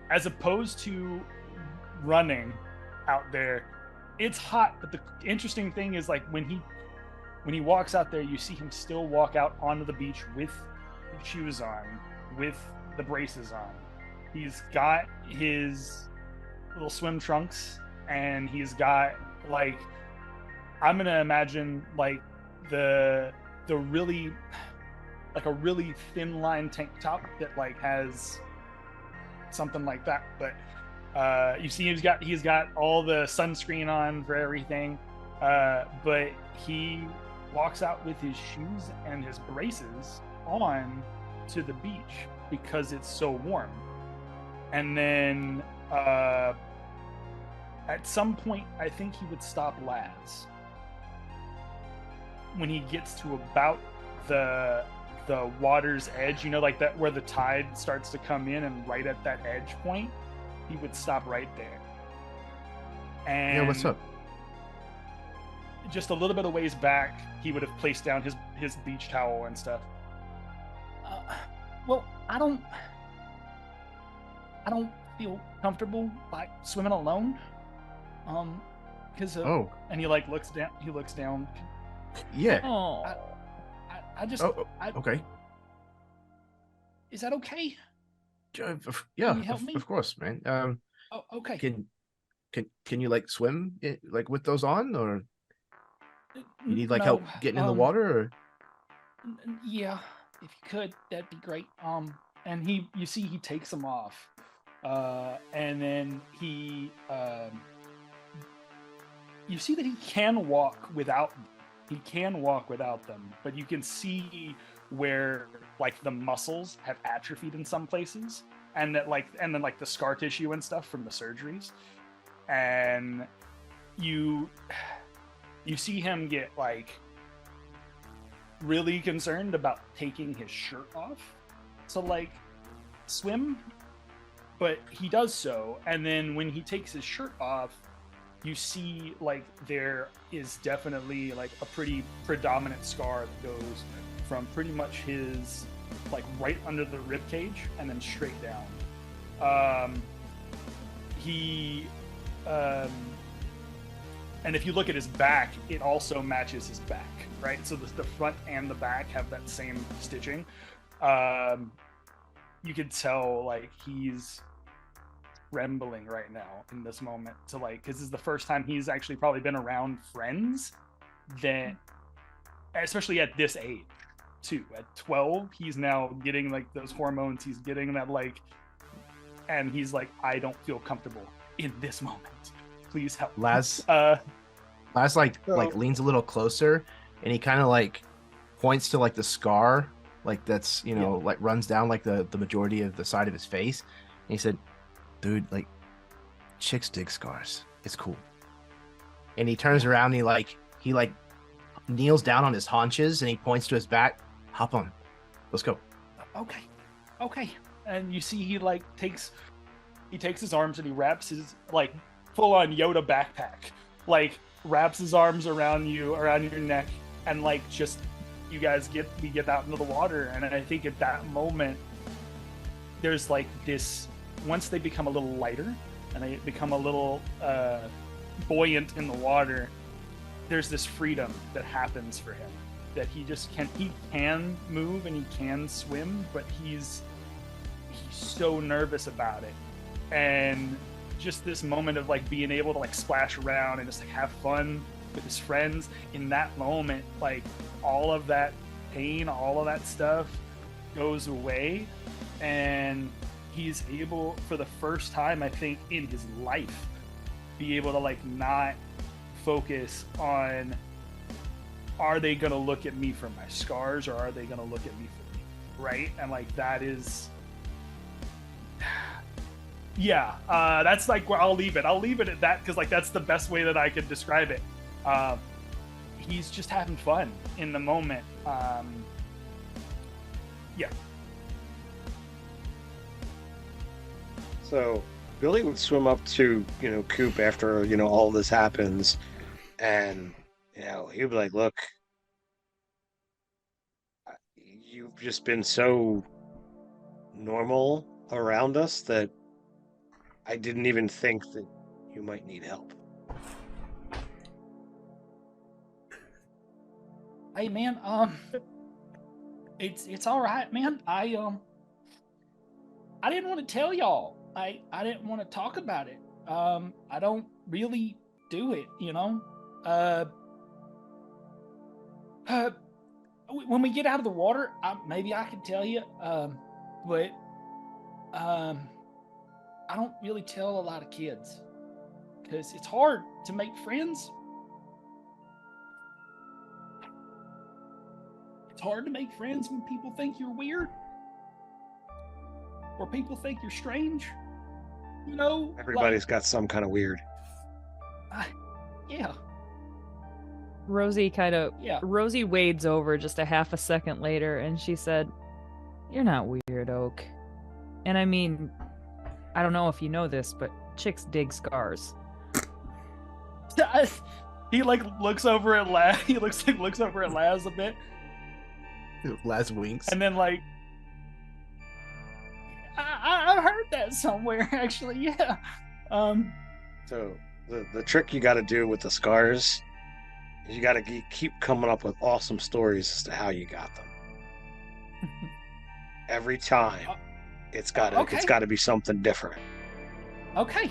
as opposed to running out there, it's hot. But the interesting thing is, like when he walks out there, you see him still walk out onto the beach with the shoes on, with the braces on. He's got his little swim trunks, and he's got like, I'm gonna imagine like the really like a really thin line tank top that like has something like that, but you see he's got all the sunscreen on for everything, but he walks out with his shoes and his braces on to the beach because it's so warm. And then at some point I think he would stop Laz when he gets to about the water's edge, you know, like that where the tide starts to come in, and right at that edge point he would stop right there. And Yeah, what's up? Just a little bit of ways back, he would have placed down his beach towel and stuff. Well, I don't feel comfortable like swimming alone. Because and he like looks down. Yeah. Oh. I just. Okay. Is that okay? Yeah, Can you help me? of course, man. Oh, okay. Can you like swim like with those on, or you need like No, help getting in the water? Or? Yeah, if you could, that'd be great. And you see he takes them off, and then he, you see that he can walk without them, but you can see where like the muscles have atrophied in some places, and then like the scar tissue and stuff from the surgeries, and you see him get like really concerned about taking his shirt off to like swim, but he does so, and then when he takes his shirt off, you see like there is definitely like a pretty predominant scar that goes from pretty much his like right under the rib cage and then straight down. And if you look at his back, it also matches his back, right? So the front and the back have that same stitching. You could tell like he's trembling right now in this moment to like, because this is the first time he's actually probably been around friends that, especially at this age too, at 12, he's now getting like those hormones, he's getting that like, and he's like, I don't feel comfortable in this moment, please help. Laz like leans a little closer, and he kind of like points to like the scar, like that's, you know, like runs down like the majority of the side of his face, and he said, dude, like chicks dig scars, it's cool. And he turns around and he kneels down on his haunches and he points to his back. Hop on, let's go. Okay. And you see he takes his arms and he wraps his like full on Yoda backpack, like wraps his arms around your neck, and like just we get out into the water. And I think at that moment there's like this, once they become a little lighter and they become a little buoyant in the water, there's this freedom that happens for him, that he can move and he can swim, but he's so nervous about it. And just this moment of like being able to like splash around and just like have fun with his friends, in that moment, like all of that pain, all of that stuff goes away, and he's able, for the first time I think in his life, be able to like not focus on, are they gonna look at me for my scars or are they gonna look at me for me, right? And like that is, that's like where I'll leave it at that, because like that's the best way that I could describe it. He's just having fun in the moment. So Billy would swim up to, Coop after, all this happens, and, he'd be like, look, you've just been so normal around us that I didn't even think that you might need help. Hey man, it's all right, man. I didn't want to tell y'all. I didn't want to talk about it. I don't really do it, when we get out of the water, maybe I can tell you, but I don't really tell a lot of kids because it's hard to make friends. It's hard to make friends when people think you're weird or people think you're strange. Everybody's got some kind of weird. Yeah. Rosie Rosie wades over just a half a second later, and she said, "You're not weird, Oak. And I mean, I don't know if you know this, but chicks dig scars." He looks over at Laz. He looks over at Laz a bit. Laz winks. And then I heard that somewhere, actually. Yeah. So the trick you got to do with the scars is you got to keep coming up with awesome stories as to how you got them. Every time, it's got to be something different. Okay,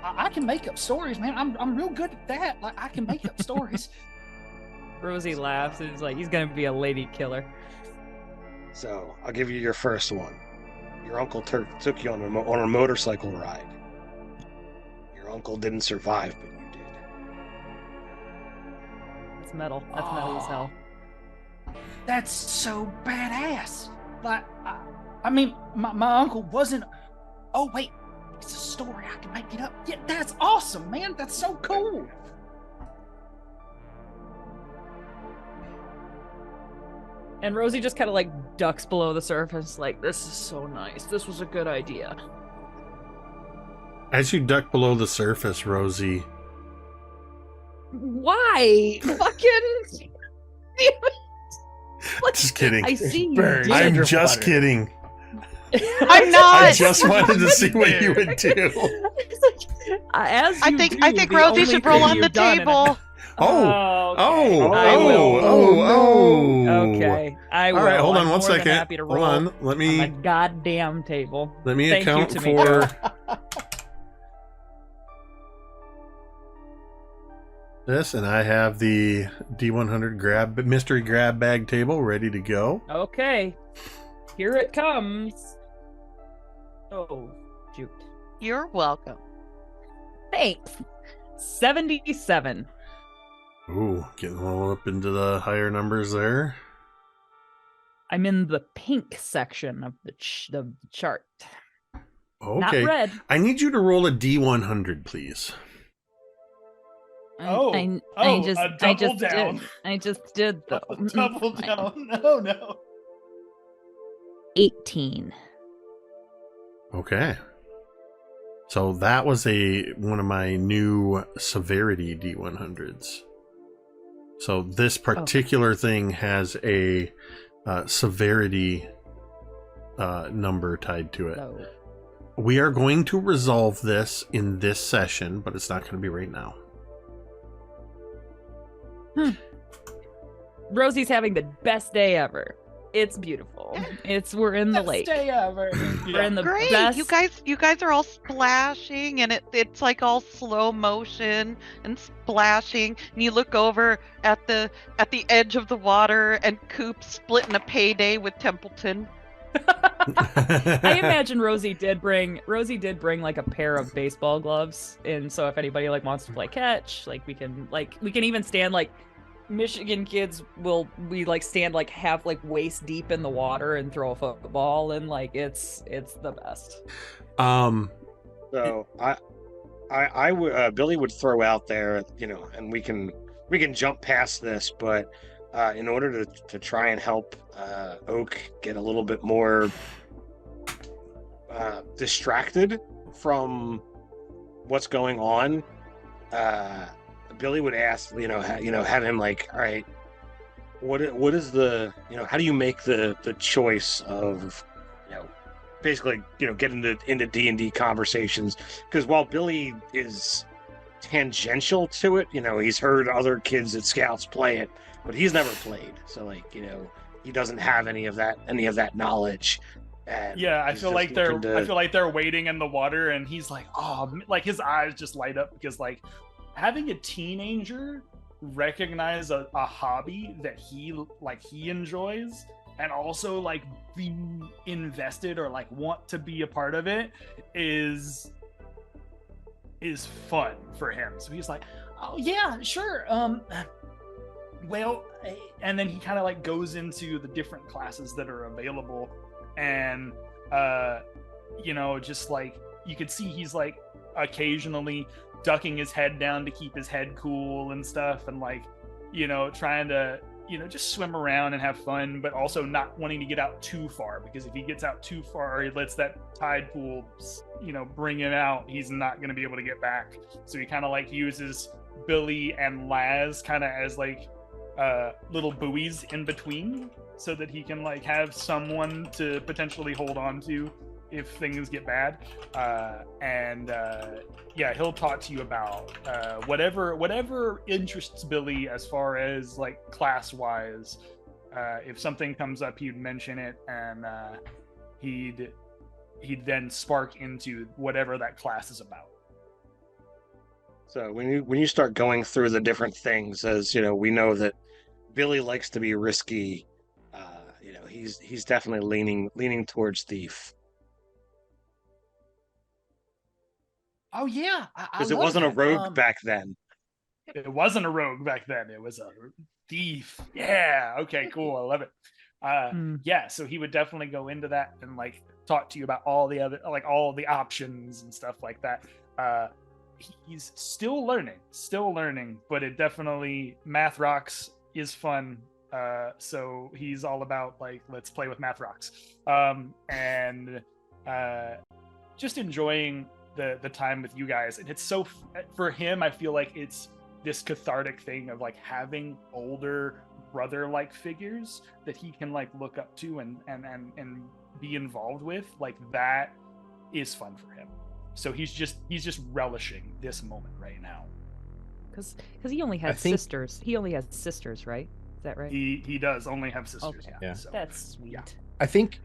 I can make up stories, man. I'm real good at that. Like I can make up stories. Rosie laughs and is like, "He's gonna be a lady killer." So I'll give you your first one. Your uncle took you on a motorcycle ride. Your uncle didn't survive, but you did. That's metal. That's metal as hell. That's so badass. Like, I mean, my uncle wasn't Oh wait, it's a story. I can make it up. Yeah, that's awesome, man. That's so cool. And Rosie just kind of like ducks below the surface, like, this is so nice. This was a good idea. As you duck below the surface, Rosie. Why? Fucking. Just kidding. I see you. Burn. did. I'm Drizzle just butter. kidding. I'm not. I just wanted to see what you would do. As I you think do, Rosie only should roll thing on the you've done in a- table. Oh. Oh. I will. Oh. Okay, I will. All right, hold on I'm one more than second. happy to Hold roll on. Let on me the goddamn table. let me Thank you account to for this, and I have the D100 mystery grab bag table ready to go. Okay, here it comes. Oh, shoot. You're welcome. Thanks. 77. Ooh, getting a little up into the higher numbers there. I'm in the pink section of the chart. Okay. Not red. I need you to roll a D100, please. I just a double down. did. I just did though. Double Fine. down. No. 18. Okay. So that was one of my new severity D100s. So this particular thing has a severity number tied to it. So, We are going to resolve this in this session, but it's not going to be right now. Rosie's having the best day ever. It's beautiful. We're in the Best lake. day ever. We're in the Great. best. You guys are all splashing, and it's like all slow motion and splashing. And you look over at the edge of the water, and Coop splitting a payday with Templeton. I imagine Rosie did bring like a pair of baseball gloves, and so if anybody like wants to play catch, like we can even stand like Michigan kids we stand like half like waist deep in the water and throw a football, and like it's the best. So I would Billy would throw out there, and we can jump past this, but in order to try and help Oak get a little bit more distracted from what's going on, Billy would ask, have him like, all right, what is the, how do you make the choice of, basically, get into D&D conversations? Because while Billy is tangential to it, he's heard other kids at Scouts play it, but he's never played, so like, he doesn't have any of that knowledge. And Yeah, I he's feel just like they're looking to- they're waiting in the water, and he's like, oh, like his eyes just light up because like having a teenager recognize a hobby that he enjoys and also like be invested or like want to be a part of it is fun for him. So he's like, oh yeah, sure. Well, and then he kind of like goes into the different classes that are available, and just like you could see he's like occasionally ducking his head down to keep his head cool and stuff, and like trying to just swim around and have fun, but also not wanting to get out too far, because if he gets out too far, he lets that tide pool bring him out, he's not going to be able to get back. So he kind of like uses Billy and Laz kind of as like little buoys in between, so that he can like have someone to potentially hold on to if things get bad. Yeah, he'll talk to you about whatever interests Billy as far as like class wise. If something comes up, he'd mention it, and he'd then spark into whatever that class is about. So when you start going through the different things, as we know that Billy likes to be risky. He's definitely leaning towards thief. Oh yeah, Because it wasn't a rogue back then. It wasn't a rogue back then. It was a thief. Yeah. Okay. Cool. I love it. Yeah. So he would definitely go into that and like talk to you about all the other, like all the options and stuff like that. He's still learning, but it definitely, Math Rocks is fun. So he's all about like, let's play with Math Rocks. And just enjoying the time with you guys. And it's so, for him, I feel like it's this cathartic thing of like having older brother-like figures that he can like look up to and be involved with. Like that is fun for him. So he's just relishing this moment right now. Because he only has sisters. He only has sisters, right? Is that right? He does only have sisters. Okay. Yeah. So, that's sweet. Yeah. I think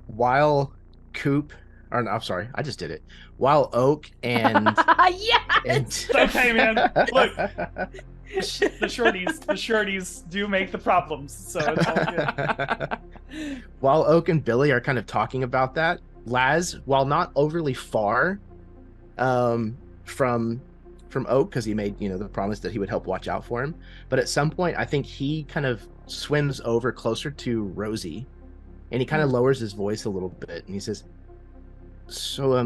while Coop, or no, I'm sorry, I just did it. While Oak and yes! Okay, man. Look, the shorties do make the problems, so it's all good. While Oak and Billy are kind of talking about that, Laz, while not overly far from Oak, because he made the promise that he would help watch out for him, but at some point I think he kind of swims over closer to Rosie, and he kind of lowers his voice a little bit, and he says, "So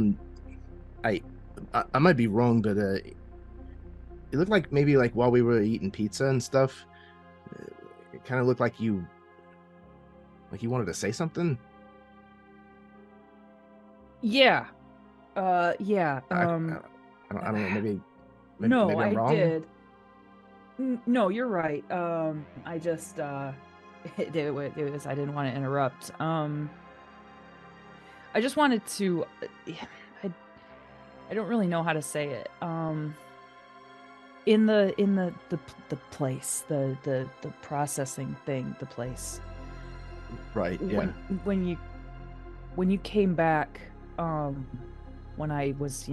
I might be wrong, but it looked like maybe like while we were eating pizza and stuff, it kind of looked like you wanted to say something." Yeah. Yeah. I don't know. Maybe no, maybe I'm wrong. did. No, you're right. I just it was I didn't want to interrupt. I just wanted to. I don't really know how to say it. In the place, the processing thing, the place. Right. Yeah. When you came back, when I was,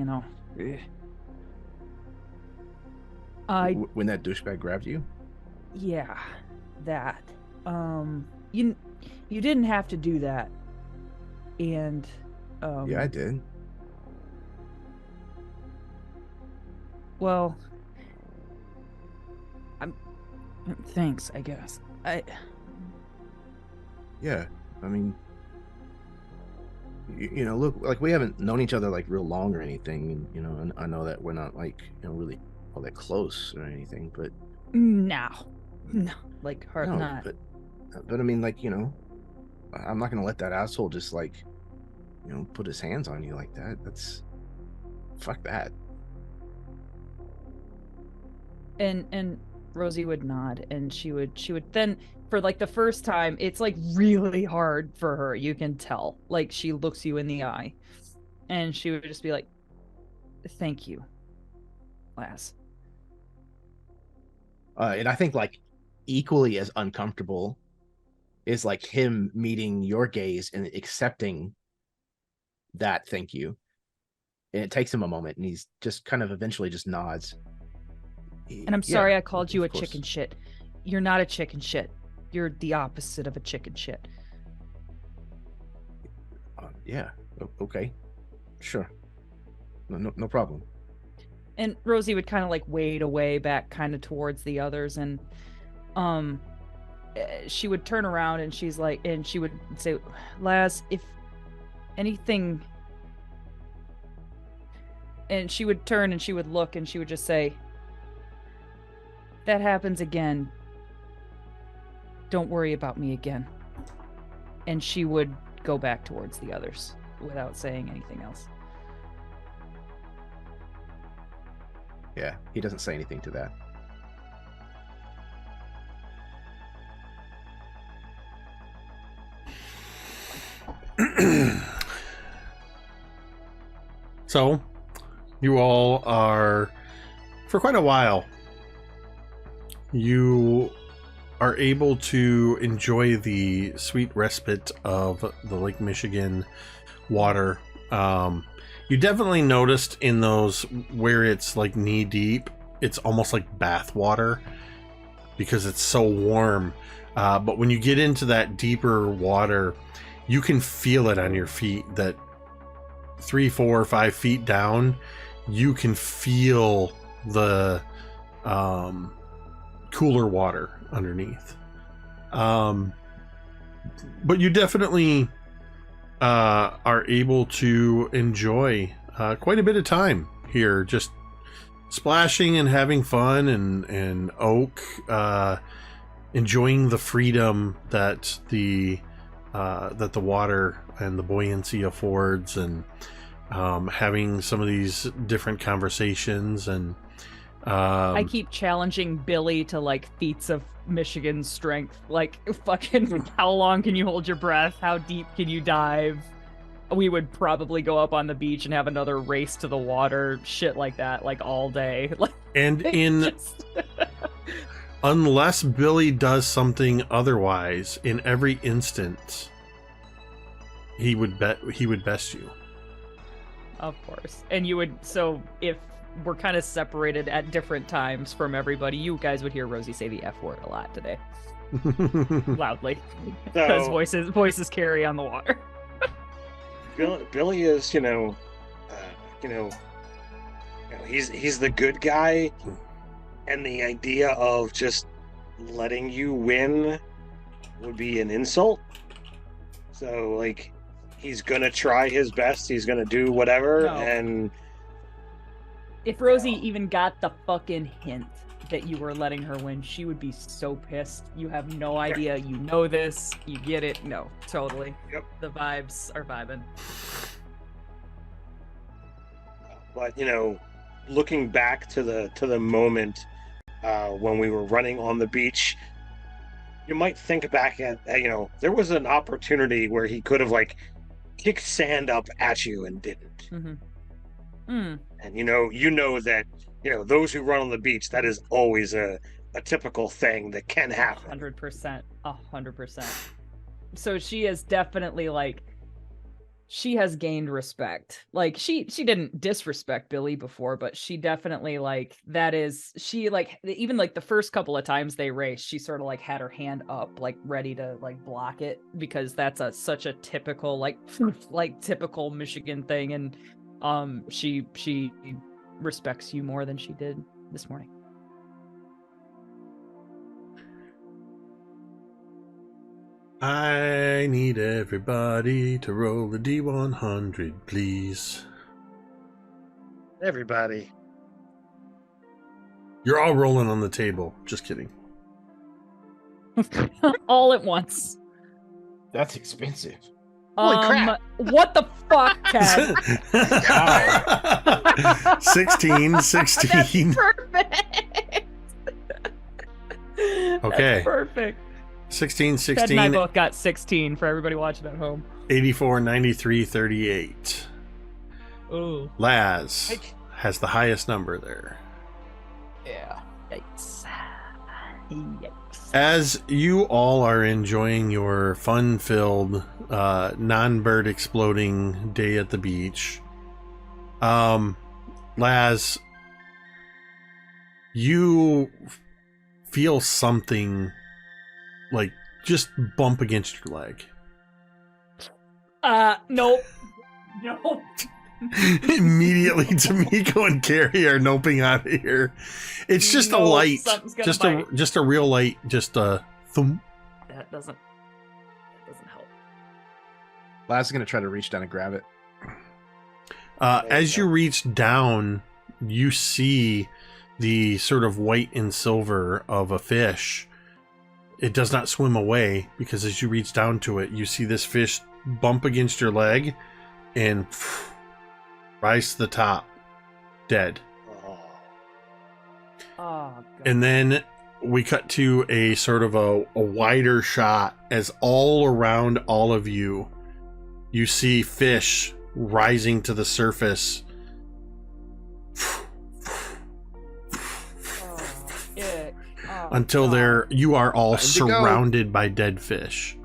when that douchebag grabbed you. Yeah, that. You didn't have to do that, and yeah, I did. Well, thanks, I guess. Yeah, I mean, look, like we haven't known each other like real long or anything, and I know that we're not like really all that close or anything, but no, like hard no, not. But I mean, like I'm not gonna let that asshole just like put his hands on you like that. That's fuck that. And Rosie would nod, and she would then, for like the first time, it's like really hard for her, you can tell, like she looks you in the eye, and she would just be like, "Thank you, Laz." And I think like equally as uncomfortable is like him meeting your gaze and accepting that thank you, and it takes him a moment, and he's just kind of eventually just nods. And I'm sorry I called you a chicken shit. You're not a chicken shit. You're the opposite of a chicken shit. Yeah. Okay. Sure. No problem. And Rosie would kind of like wade away back kind of towards the others, and she would turn around and she would say, "Laz, if anything," and she would turn and she would look and she would just say, "That happens again, don't worry about me again." And she would go back towards the others without saying anything else. Yeah, he doesn't say anything to that. So, you all are, for quite a while, you are able to enjoy the sweet respite of the Lake Michigan water. You definitely noticed in those where it's like knee deep, it's almost like bath water because it's so warm. But when you get into that deeper water, you can feel it on your feet, that 3, 4, 5 feet down, you can feel the cooler water underneath. But you definitely are able to enjoy quite a bit of time here, just splashing and having fun, and Oak enjoying the freedom that the water and the buoyancy affords, and having some of these different conversations. And I keep challenging Billy to like feats of Michigan strength, like fucking how long can you hold your breath, how deep can you dive. We would probably go up on the beach and have another race to the water, shit like that, like all day. Like, and in unless Billy does something otherwise, in every instance he would best you. Of course. And you would, so if we're kind of separated at different times from everybody, you guys would hear Rosie say the F word a lot today. Loudly. Because voices carry on the water. Billy is, he's the good guy, and the idea of just letting you win would be an insult. So, like, he's gonna try his best. He's gonna do whatever, No. and If Rosie even got the fucking hint that you were letting her win, she would be so pissed. You have no idea. You know this. You get it. No, totally. Yep. The vibes are vibing. But looking back to the moment when we were running on the beach, you might think back at there was an opportunity where he could have like kicked sand up at you and didn't. Mm-hmm. Mm. And that those who run on the beach, that is always a typical thing that can happen. 100%. So she is definitely like, she has gained respect. Like she didn't disrespect Billy before, but she definitely like, that is, she like, even like the first couple of times they raced, she sort of like had her hand up, like ready to like block it, because that's such a typical like typical Michigan thing. And she respects you more than she did this morning. I need everybody to roll the D100, please. Everybody. You're all rolling on the table. Just kidding. All at once. That's expensive. Holy crap. What the fuck, Ken? 16. That's perfect. Okay. That's perfect. 16, Ted and I 16, both got 16 for everybody watching at home. 84, 93, 38. Ooh. Laz has the highest number there. Yeah. Yikes. As you all are enjoying your fun-filled, non-bird exploding day at the beach, Laz, you feel something like just bump against your leg. Nope. Nope. Immediately, Tamiko and Carrie are noping out of here. It's just a light, just a real light, just a thump. That doesn't help. Laz is gonna try to reach down and grab it. As you reach down, you see the sort of white and silver of a fish. It does not swim away, because as you reach down to it, you see this fish bump against your leg and rise to the top, dead. Oh, God. And then we cut to a sort of a wider shot as all around all of you, you see fish rising to the surface. Until you are all surrounded by dead fish.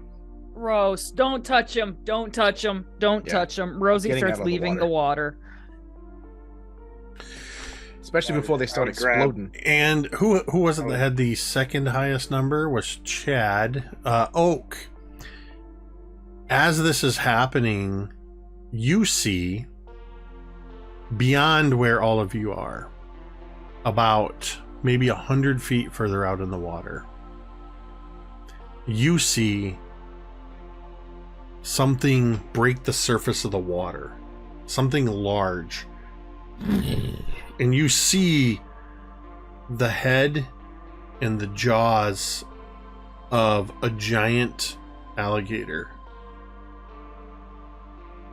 Rose, don't touch him. Don't touch him. Don't touch him. Rosie starts leaving the water. Especially before they start exploding. And who was it that had the second highest number? Was Chad. Oak. As this is happening, you see beyond where all of you are, about maybe 100 feet further out in the water, you see something break the surface of the water, something large, and you see the head and the jaws of a giant alligator.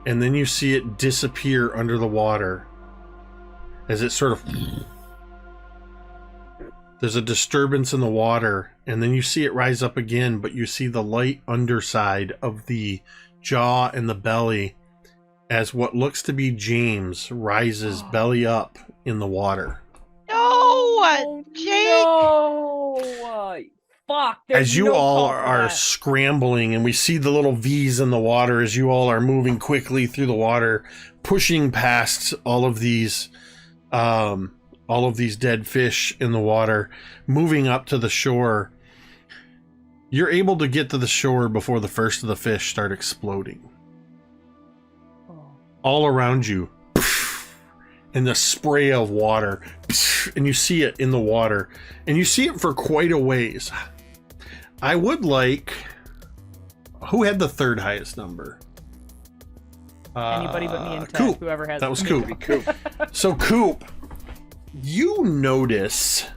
And then you see it disappear under the water as it sort of... There's a disturbance in the water, and then you see it rise up again, but you see the light underside of the jaw and the belly as what looks to be James rises belly up in the water. No! Jake! No! Fuck! As you all are scrambling, and we see the little V's in the water as you all are moving quickly through the water, pushing past all of these dead fish in the water, moving up to the shore. You're able to get to the shore before the first of the fish start exploding. All around you, and the spray of water, and you see it in the water, and you see it for quite a ways. I would like... Who had the third highest number? Anybody but me and Ted, Coop. whoever has... That was Coop. So Coop, you notice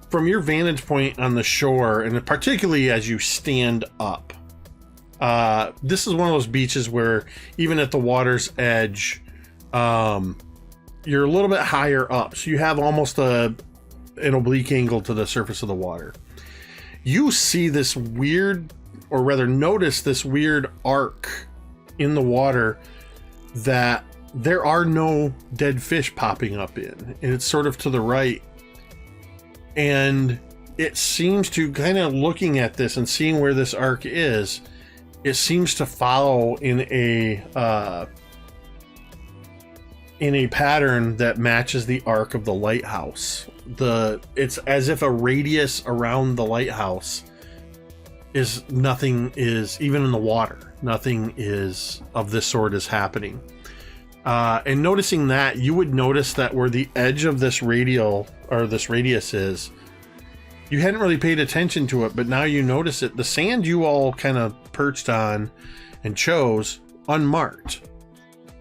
from your vantage point on the shore, and particularly as you stand up, this is one of those beaches where even at the water's edge, you're a little bit higher up, so you have almost an oblique angle to the surface of the water. You see this weird, or rather notice this weird arc in the water that there are no dead fish popping up in, and it's sort of to the right. And it seems to, kind of looking at this and seeing where this arc is, it seems to follow in a pattern that matches the arc of the lighthouse. It's as if a radius around the lighthouse is nothing is, even in the water, nothing is of this sort is happening. And noticing that, you would notice that where the edge of this radial, or this radius is, you hadn't really paid attention to it, but now you notice it. The sand you all kind of perched on and chose, unmarked.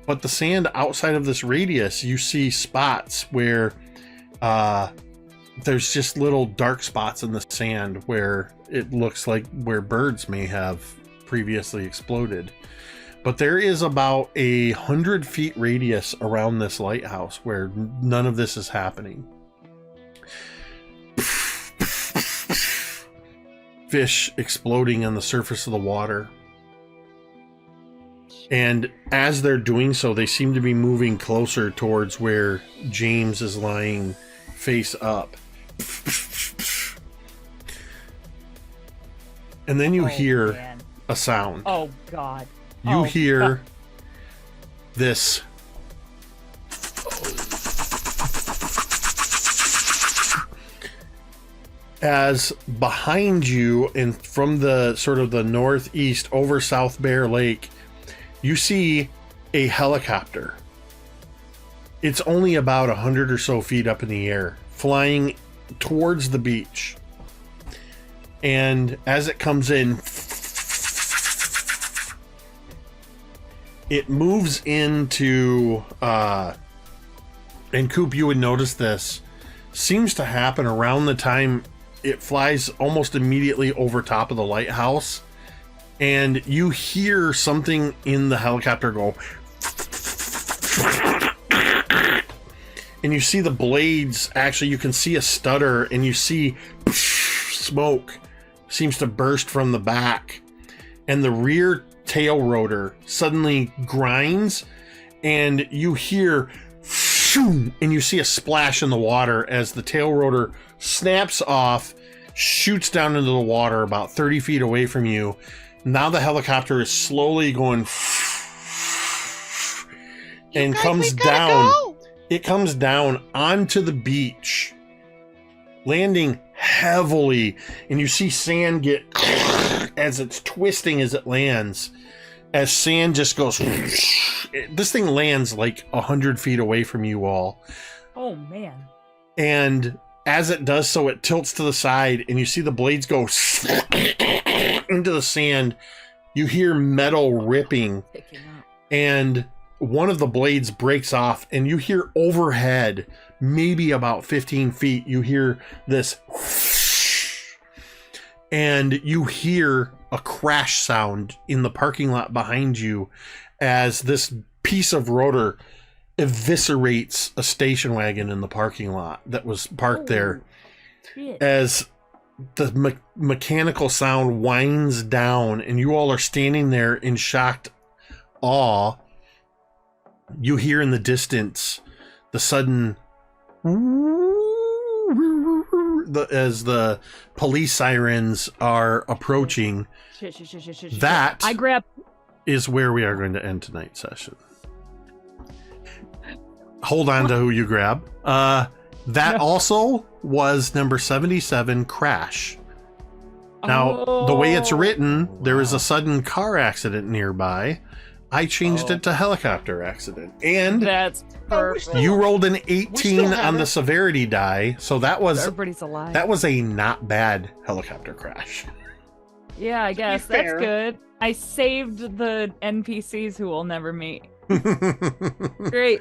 But the sand outside of this radius, you see spots where there's just little dark spots in the sand where it looks like where birds may have previously exploded. But there is about 100 feet radius around this lighthouse where none of this is happening. Fish exploding on the surface of the water. And as they're doing so, they seem to be moving closer towards where James is lying face up. And then you hear a sound. Oh, God. You hear this. As behind you and from the sort of the northeast over South Bear Lake, you see a helicopter. It's only about 100 or so feet up in the air, flying towards the beach. And as it comes in, it moves into, and Coop, you would notice this, seems to happen around the time it flies almost immediately over top of the lighthouse. And you hear something in the helicopter go, and you see the blades, actually you can see a stutter, and you see smoke seems to burst from the back, and the rear tail rotor suddenly grinds, and you hear and you see a splash in the water as the tail rotor snaps off, shoots down into the water about 30 feet away from you. Now the helicopter is slowly going and comes down. Go. It comes down onto the beach, landing heavily, and you see sand get as it's twisting as it lands, as sand just goes. This thing lands like 100 feet away from you all. Oh, man. And as it does so, it tilts to the side, and you see the blades go into the sand, you hear metal ripping, and one of the blades breaks off, and you hear overhead, maybe about 15 feet, you hear this whoosh, and you hear a crash sound in the parking lot behind you as this piece of rotor eviscerates a station wagon in the parking lot that was parked there. As the mechanical sound winds down and you all are standing there in shocked awe, you hear in the distance the sudden as the police sirens are approaching. That is where we are going to end tonight's session. Hold on to who you grab. That also was number 77, Crash. Now, the way it's written, there is a sudden car accident nearby. I changed it to helicopter accident. And that's perfect. You rolled an 18 on the severity die, so that was everybody's alive. That was a not bad helicopter crash. Yeah, I guess that's good. I saved the NPCs who we'll never meet. Great.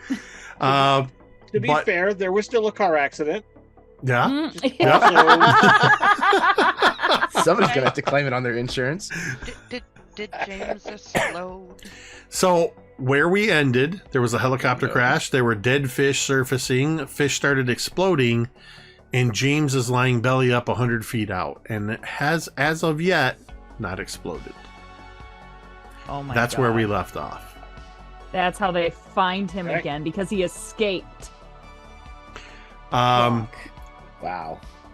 To be fair, there was still a car accident. Yeah. Somebody's gonna have to claim it on their insurance. Did James explode? So where we ended, there was a helicopter crash. There were dead fish surfacing. Fish started exploding, and James is lying belly up 100 feet out, and it has, as of yet, not exploded. Oh my! That's where we left off. That's how they find him again, because he escaped. Wow.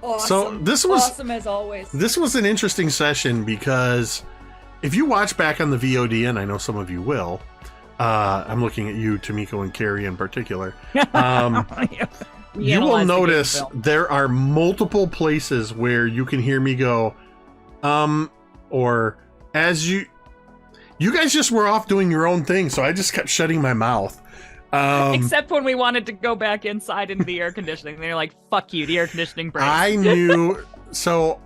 Awesome. So this was awesome as always. This was an interesting session because if you watch back on the VOD, and I know some of you will, I'm looking at you, Tamiko and Carrie in particular. You will notice there are multiple places where you can hear me go, or as you guys just were off doing your own thing, so I just kept shutting my mouth. Except when we wanted to go back inside into the air conditioning. They're like, fuck you, the air conditioning breaks. I knew. So,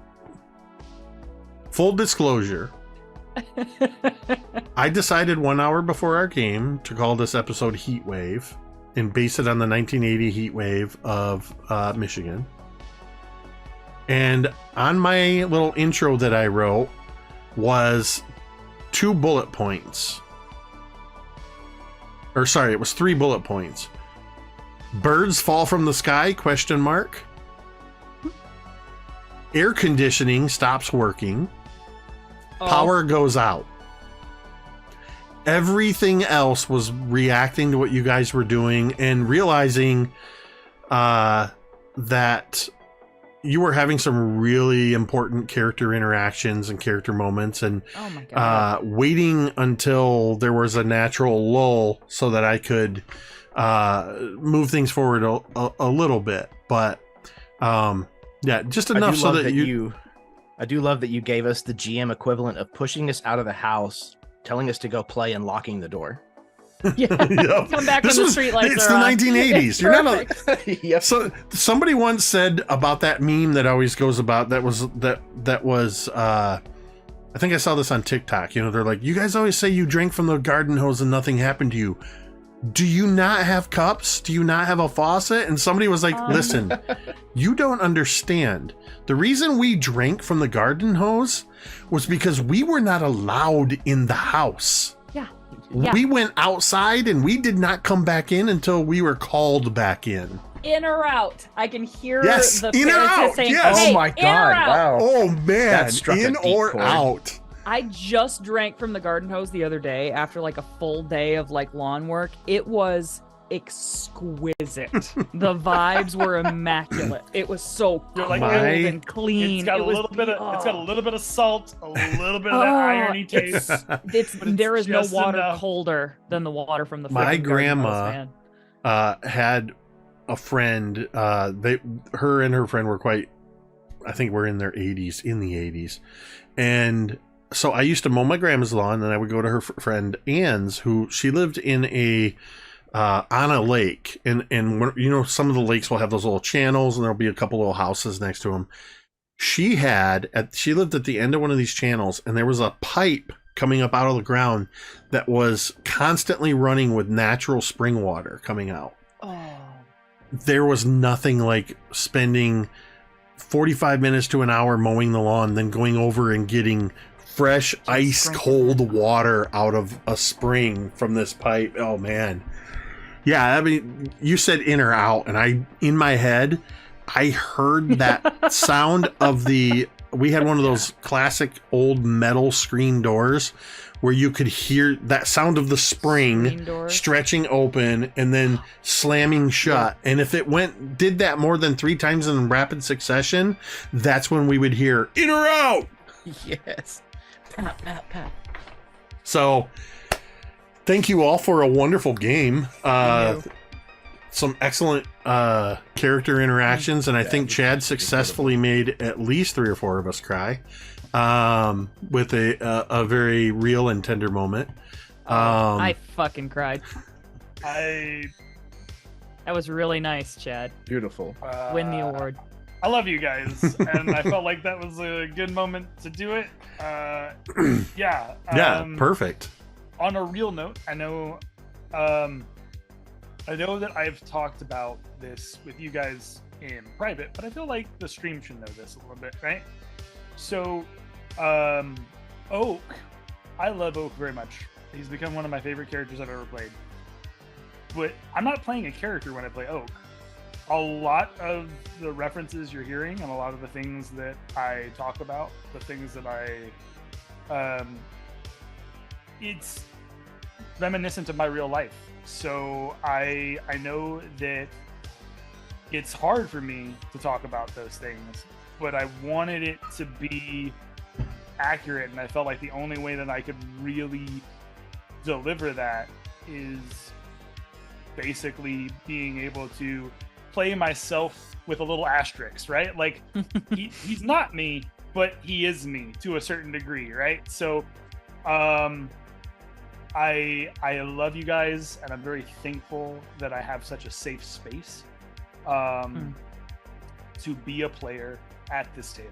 full disclosure, I decided 1 hour before our game to call this episode Heatwave and base it on the 1980 Heatwave of Michigan. And on my little intro that I wrote was 2 bullet points. Or sorry, it was 3 bullet points. Birds fall from the sky, ? Air conditioning stops working. Power goes out. Everything else was reacting to what you guys were doing and realizing that you were having some really important character interactions and character moments, and waiting until there was a natural lull so that I could move things forward a little bit. But yeah, just enough so that I do love that you gave us the GM equivalent of pushing us out of the house, telling us to go play, and locking the door. Yeah. Yep. Come back when the streetlights It's are the on. 1980s. You're not Yep. So somebody once said about that meme that always goes about that was I think I saw this on TikTok. You know, they're like, you guys always say you drank from the garden hose and nothing happened to you. Do you not have cups? Do you not have a faucet? And somebody was like, listen, you don't understand. The reason we drank from the garden hose was because we were not allowed in the house. Yeah. We went outside and we did not come back in until we were called back in. In or out? I can hear the in or out. Saying, yes. Hey, oh my god! Wow. Oh man! That struck a in deep or chord. out? I just drank from the garden hose the other day after like a full day of like lawn work. It was exquisite. The vibes were immaculate. It was so cold and clean. It's got a little bit of salt, a little bit of that irony taste. There is no water enough. colder than the water from the My frickin' grandma had a friend. Her and her friend were quite, I think we're in their 80s, and so I used to mow my grandma's lawn, and I would go to her friend Ann's, who she lived in on a lake, and you know, some of the lakes will have those little channels, and there'll be a couple little houses next to them. She lived at the end of one of these channels, and there was a pipe coming up out of the ground that was constantly running with natural spring water coming out. Oh. There was nothing like spending 45 minutes to an hour mowing the lawn, then going over and getting fresh, ice cold water out of a spring from this pipe. Oh man. Yeah, I mean, you said in or out, and in my head, I heard that sound of we had one of those classic old metal screen doors where you could hear that sound of the spring stretching open and then slamming shut. And if it did that more than 3 times in rapid succession, that's when we would hear in or out. Yes. Pat, pat, pat. So thank you all for a wonderful game. Some excellent character interactions, and I think Chad successfully made at least 3 or 4 of us cry with a very real and tender moment. I fucking cried. That was really nice, Chad. Beautiful. Win the award. I love you guys, and I felt like that was a good moment to do it. Yeah. Perfect. On a real note, I know that I've talked about this with you guys in private, but I feel like the stream should know this a little bit, right? So, Oak, I love Oak very much. He's become one of my favorite characters I've ever played. But I'm not playing a character when I play Oak. A lot of the references you're hearing and a lot of the things that I talk about, the things that it's reminiscent of my real life. So I know that it's hard for me to talk about those things, but I wanted it to be accurate, and I felt like the only way that I could really deliver that is basically being able to play myself with a little asterisk, right? Like he's not me, but he is me to a certain degree, right? So I love you guys, and I'm very thankful that I have such a safe space to be a player at this table,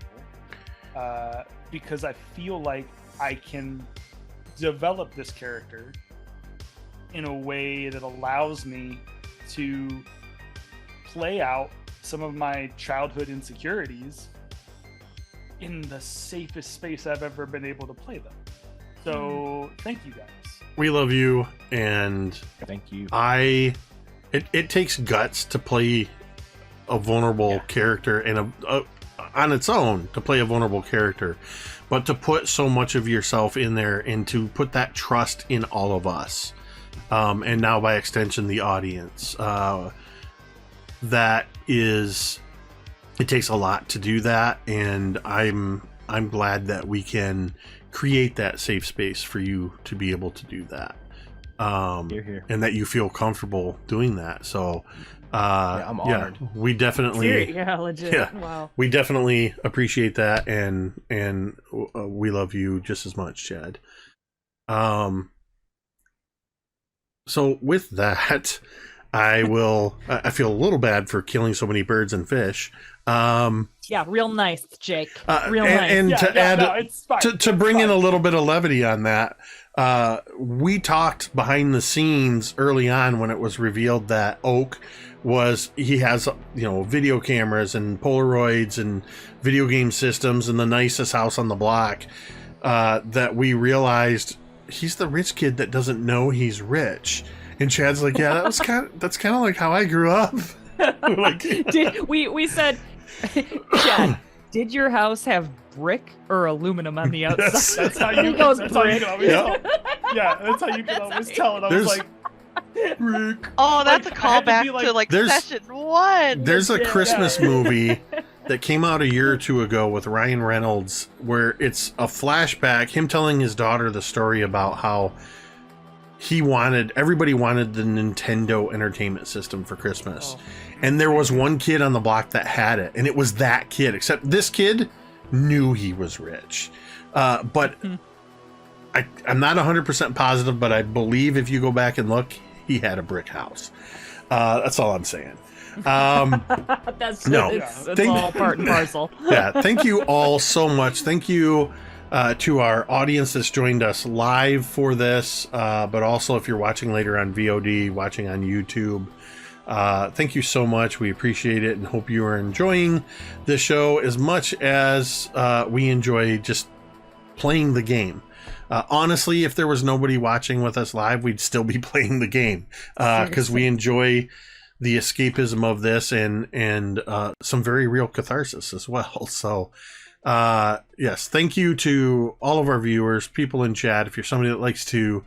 because I feel like I can develop this character in a way that allows me to play out some of my childhood insecurities in the safest space I've ever been able to play them. So thank you guys. We love you, and thank you. It takes guts to play a vulnerable character, and on its own to play a vulnerable character, but to put so much of yourself in there and to put that trust in all of us, and now by extension the audience, it takes a lot to do that, and I'm glad that we can create that safe space for you to be able to do that, and that you feel comfortable doing that. So I'm honored. We definitely legit. Wow. We definitely appreciate that, and we love you just as much, Chad. So with that, I feel a little bad for killing so many birds and fish. Yeah, real nice, Jake. Real nice. And it's fine. to bring in a little bit of levity on that, we talked behind the scenes early on when it was revealed that Oak he has video cameras and Polaroids and video game systems and the nicest house on the block, that we realized he's the rich kid that doesn't know he's rich. And Chad's like, yeah, that's kind of like how I grew up. We said, Chad, did your house have brick or aluminum on the outside? That's how you goes that's brick. how you can always tell. Yeah, that's how you can always tell. And I was like, brick. Oh, that's Like, a callback to there's- session 1. There's a Christmas movie that came out a year or two ago with Ryan Reynolds where it's a flashback, him telling his daughter the story about how everybody wanted the Nintendo Entertainment System for Christmas. Oh. And there was one kid on the block that had it, and it was that kid, except this kid knew he was rich. But I'm not 100% positive, but I believe if you go back and look, he had a brick house. That's all I'm saying. It's all part and parcel. Yeah, thank you all so much. Thank you to our audience that's joined us live for this, but also if you're watching later on VOD, watching on YouTube. Thank you so much. We appreciate it and hope you are enjoying this show as much as we enjoy just playing the game. Honestly, if there was nobody watching with us live, we'd still be playing the game because we enjoy the escapism of this and some very real catharsis as well. So, yes, thank you to all of our viewers, people in chat. If you're somebody that likes to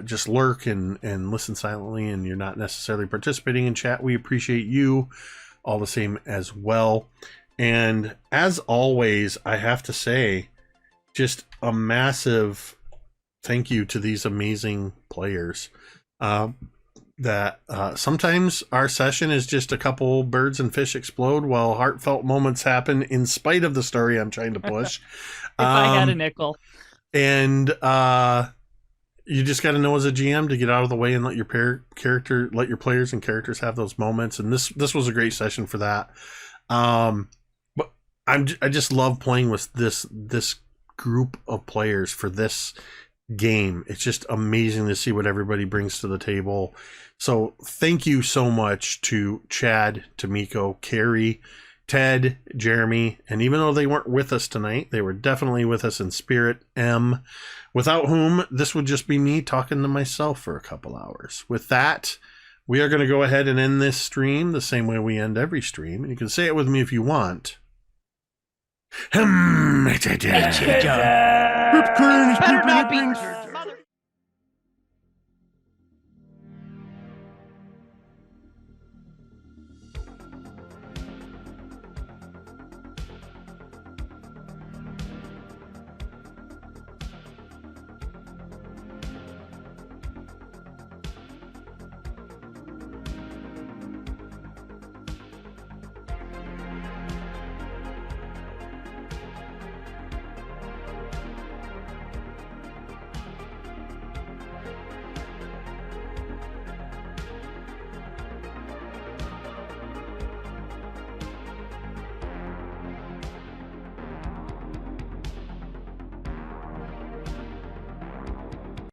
just lurk and listen silently, and you're not necessarily participating in chat, we appreciate you all the same as well. And as always, I have to say, just a massive thank you to these amazing players. That sometimes our session is just a couple birds and fish explode while heartfelt moments happen in spite of the story I'm trying to push. If I had a nickel. And you just got to know as a GM to get out of the way and let your players and characters have those moments. And this was a great session for that. But I just love playing with this group of players for this game. It's just amazing to see what everybody brings to the table. So thank you so much to Chad, Tamiko, Carrie, Ted, Jeremy, and even though they weren't with us tonight, they were definitely with us in spirit, M, without whom this would just be me talking to myself for a couple hours. With that, we are going to go ahead and end this stream the same way we end every stream, and you can say it with me if you want. Better not be